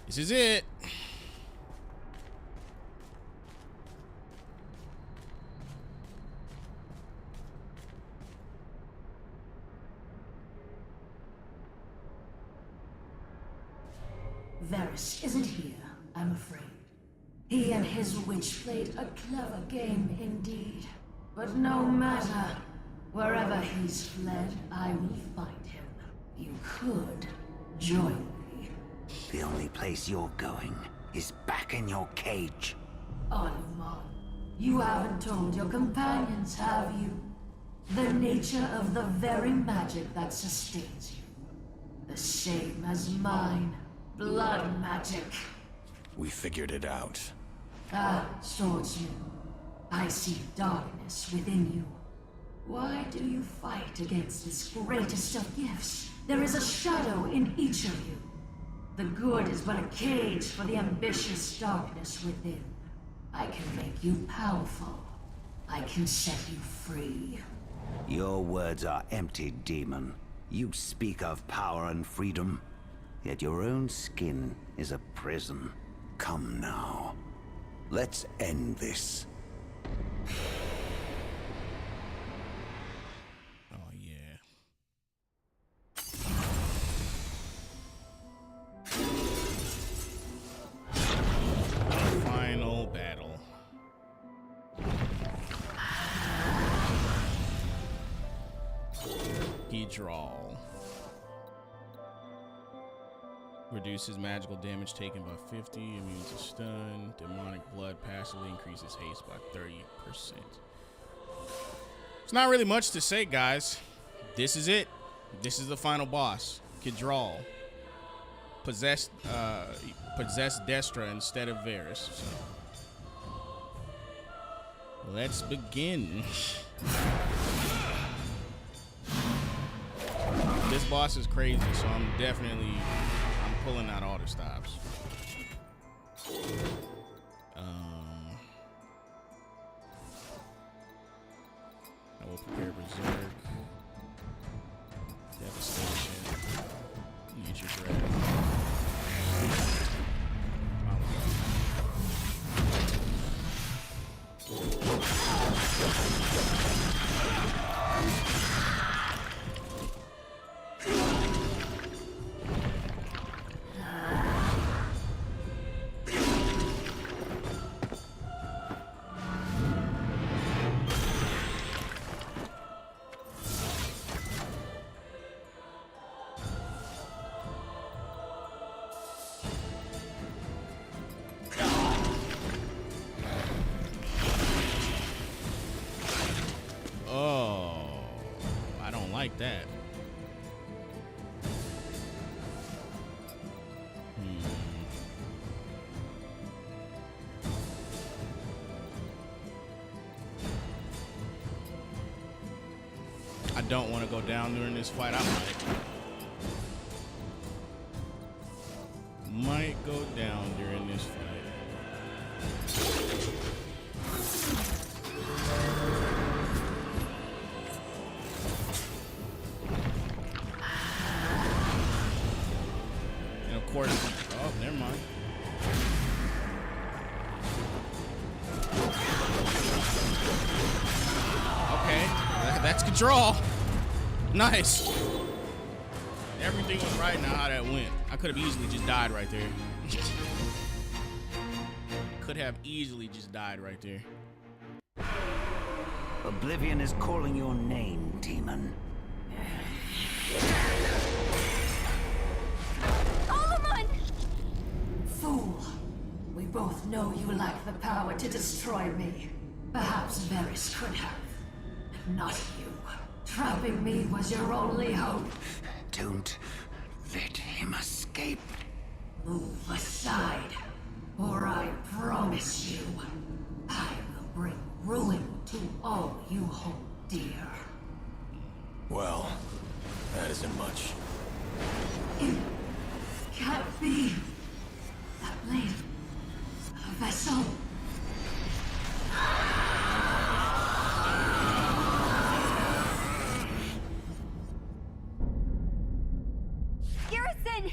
This is it. Varys isn't here, I'm afraid. He and his witch played a clever game indeed. But no matter. Wherever he's fled, I will find him. You could join me. The only place you're going is back in your cage. Anuman, you haven't told your companions, have you? The nature of the very magic that sustains you. The same as mine. Blood magic. We figured it out. Ah, swordsman. I see darkness within you. Why do you fight against this greatest of gifts? There is a shadow in each of you. The good is but a cage for the ambitious darkness within. I can make you powerful. I can set you free. Your words are empty, demon. You speak of power and freedom, yet your own skin is a prison. Come now. Let's end this. Oh, yeah. Final battle. Hedral. Reduces magical damage taken by 50, immune to stun. Demonic blood passively increases haste by 30%. It's not really much to say, guys. This is it. This is the final boss. Hedral. Possessed Destra instead of Varys. So. Let's begin. This boss is crazy, so I'm pulling out all the stops. I will prepare Berserk. Devastation. Nature Grab. Like that. I don't want to go down during this fight. I might go down during this fight. Oh, never mind. Okay, that's control. Nice. Everything was right now how that went. I could have easily just died right there. Could have easily just died right there. Oblivion is calling your name, demon. Fool! We both know you lack the power to destroy me. Perhaps Varys could have. Not you. Trapping me was your only hope. Don't let him escape. Move aside, or I promise you, I will bring ruin to all you hold dear. Well, that isn't much. It can't be. That blade, a vessel. Garrison!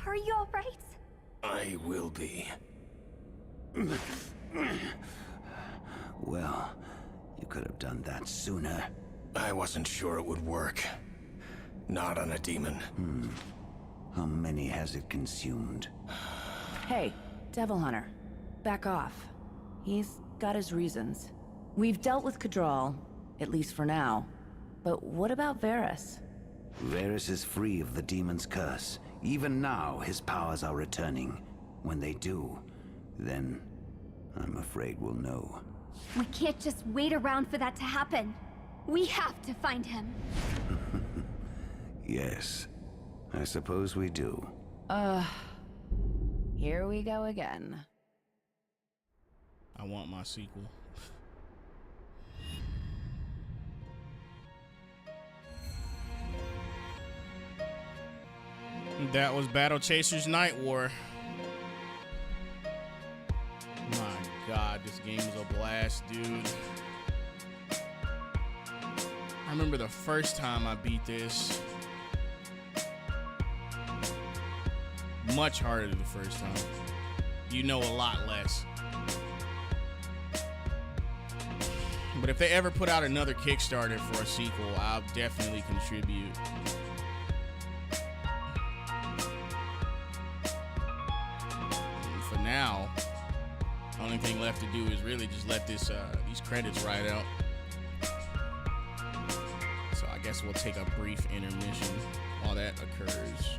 Are you alright? I will be. Well, you could have done that sooner. I wasn't sure it would work. Not on a demon. How many has it consumed? Hey, Devil Hunter. Back off. He's got his reasons. We've dealt with Kadral, at least for now. But what about Varys? Varys is free of the demon's curse. Even now, his powers are returning. When they do, then I'm afraid we'll know. We can't just wait around for that to happen. We have to find him. Yes, I suppose we do. Here we go again. I want my sequel. That was Battle Chasers Night War. My God, this game is a blast, dude. I remember the first time I beat this. Much harder the first time. You know a lot less. But if they ever put out another Kickstarter for a sequel, I'll definitely contribute. And for now, the only thing left to do is really just let this these credits ride out. So I guess we'll take a brief intermission while that occurs.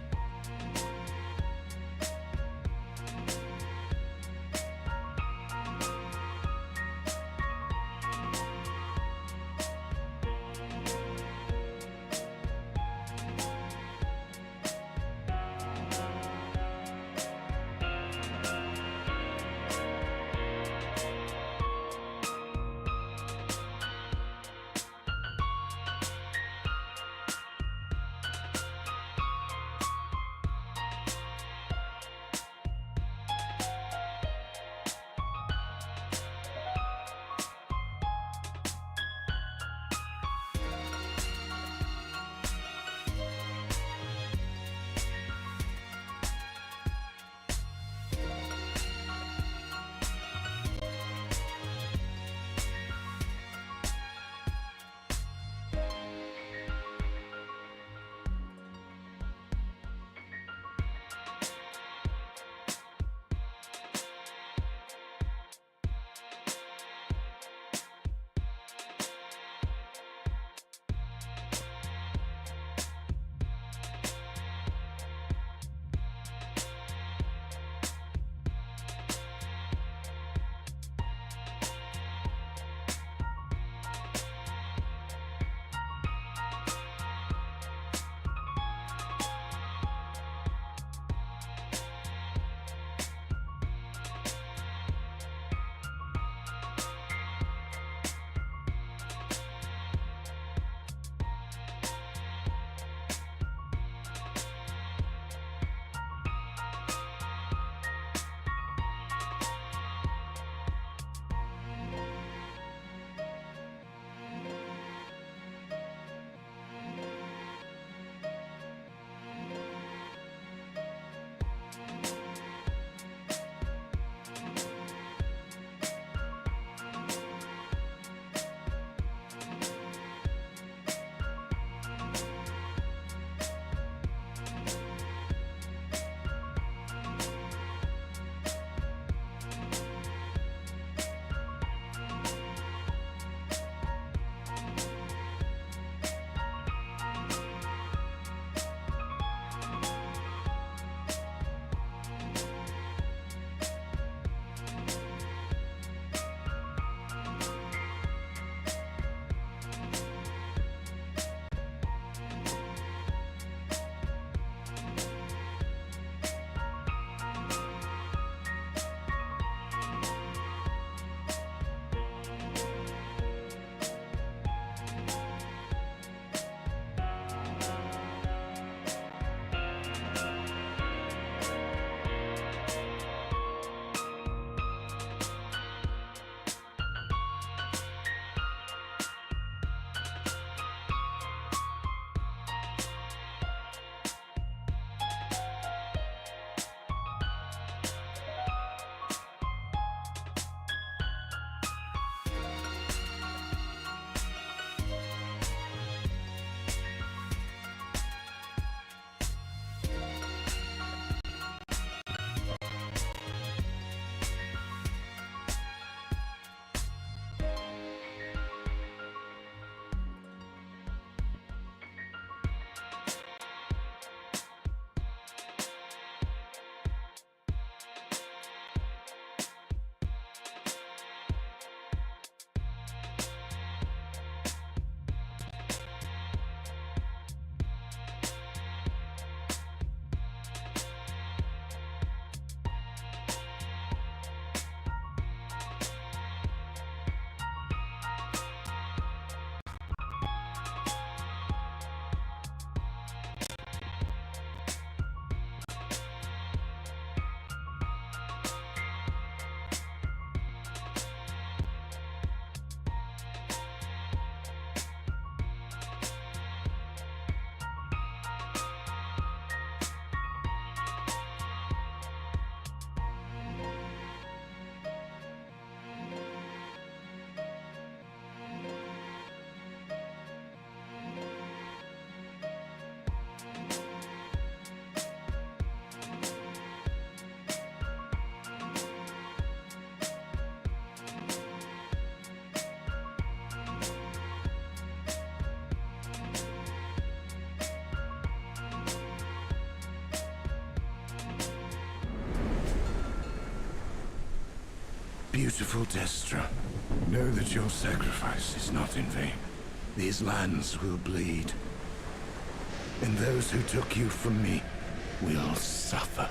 Beautiful Destra, know that your sacrifice is not in vain. These lands will bleed, and those who took you from me will suffer.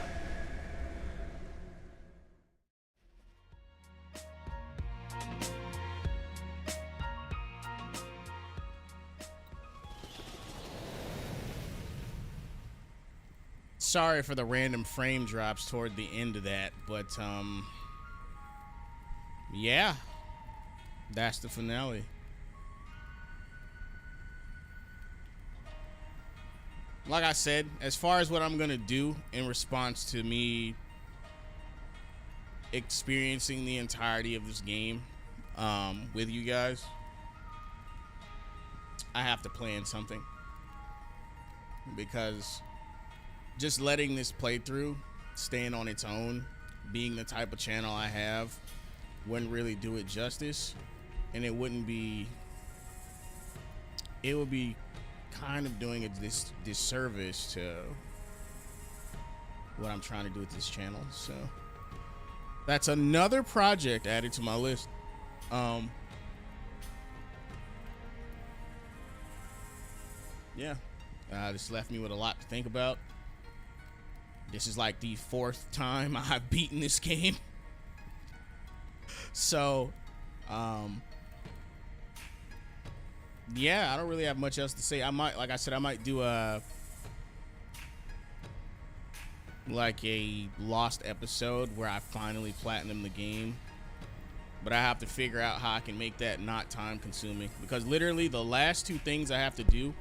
Sorry for the random frame drops toward the end of that, but yeah, that's the finale. Like I said, as far as what I'm gonna do in response to me experiencing the entirety of this game with you guys, I have to plan something, because just letting this playthrough stand on its own, being the type of channel I have, wouldn't really do it justice, and it would be kind of doing a disservice to what I'm trying to do with this channel. So that's another project added to my list. Yeah, this left me with a lot to think about. This is like the 4th time I've beaten this game. So yeah, I don't really have much else to say. I might, like I said, I might do a lost episode where I finally platinum the game, but I have to figure out how I can make that not time consuming, because literally the last 2 things I have to do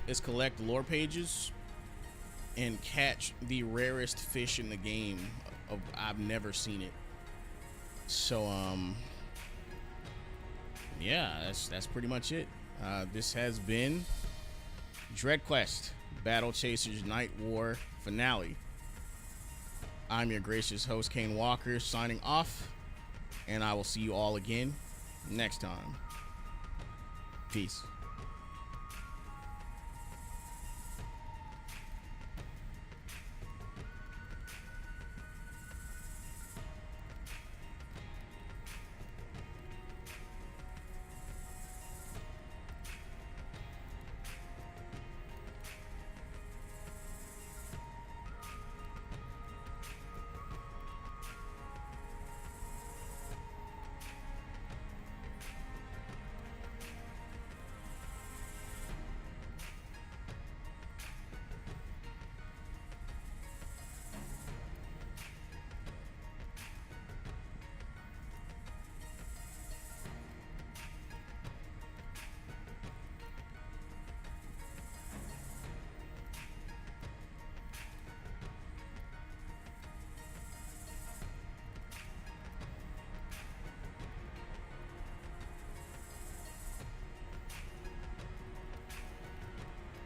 is collect lore pages and catch the rarest fish in the game. I've never seen it. So yeah, that's pretty much it. This has been Dread Quest Battle Chasers Night War Finale. I'm your gracious host, Kaine Walker, signing off, and I will see you all again next time. Peace.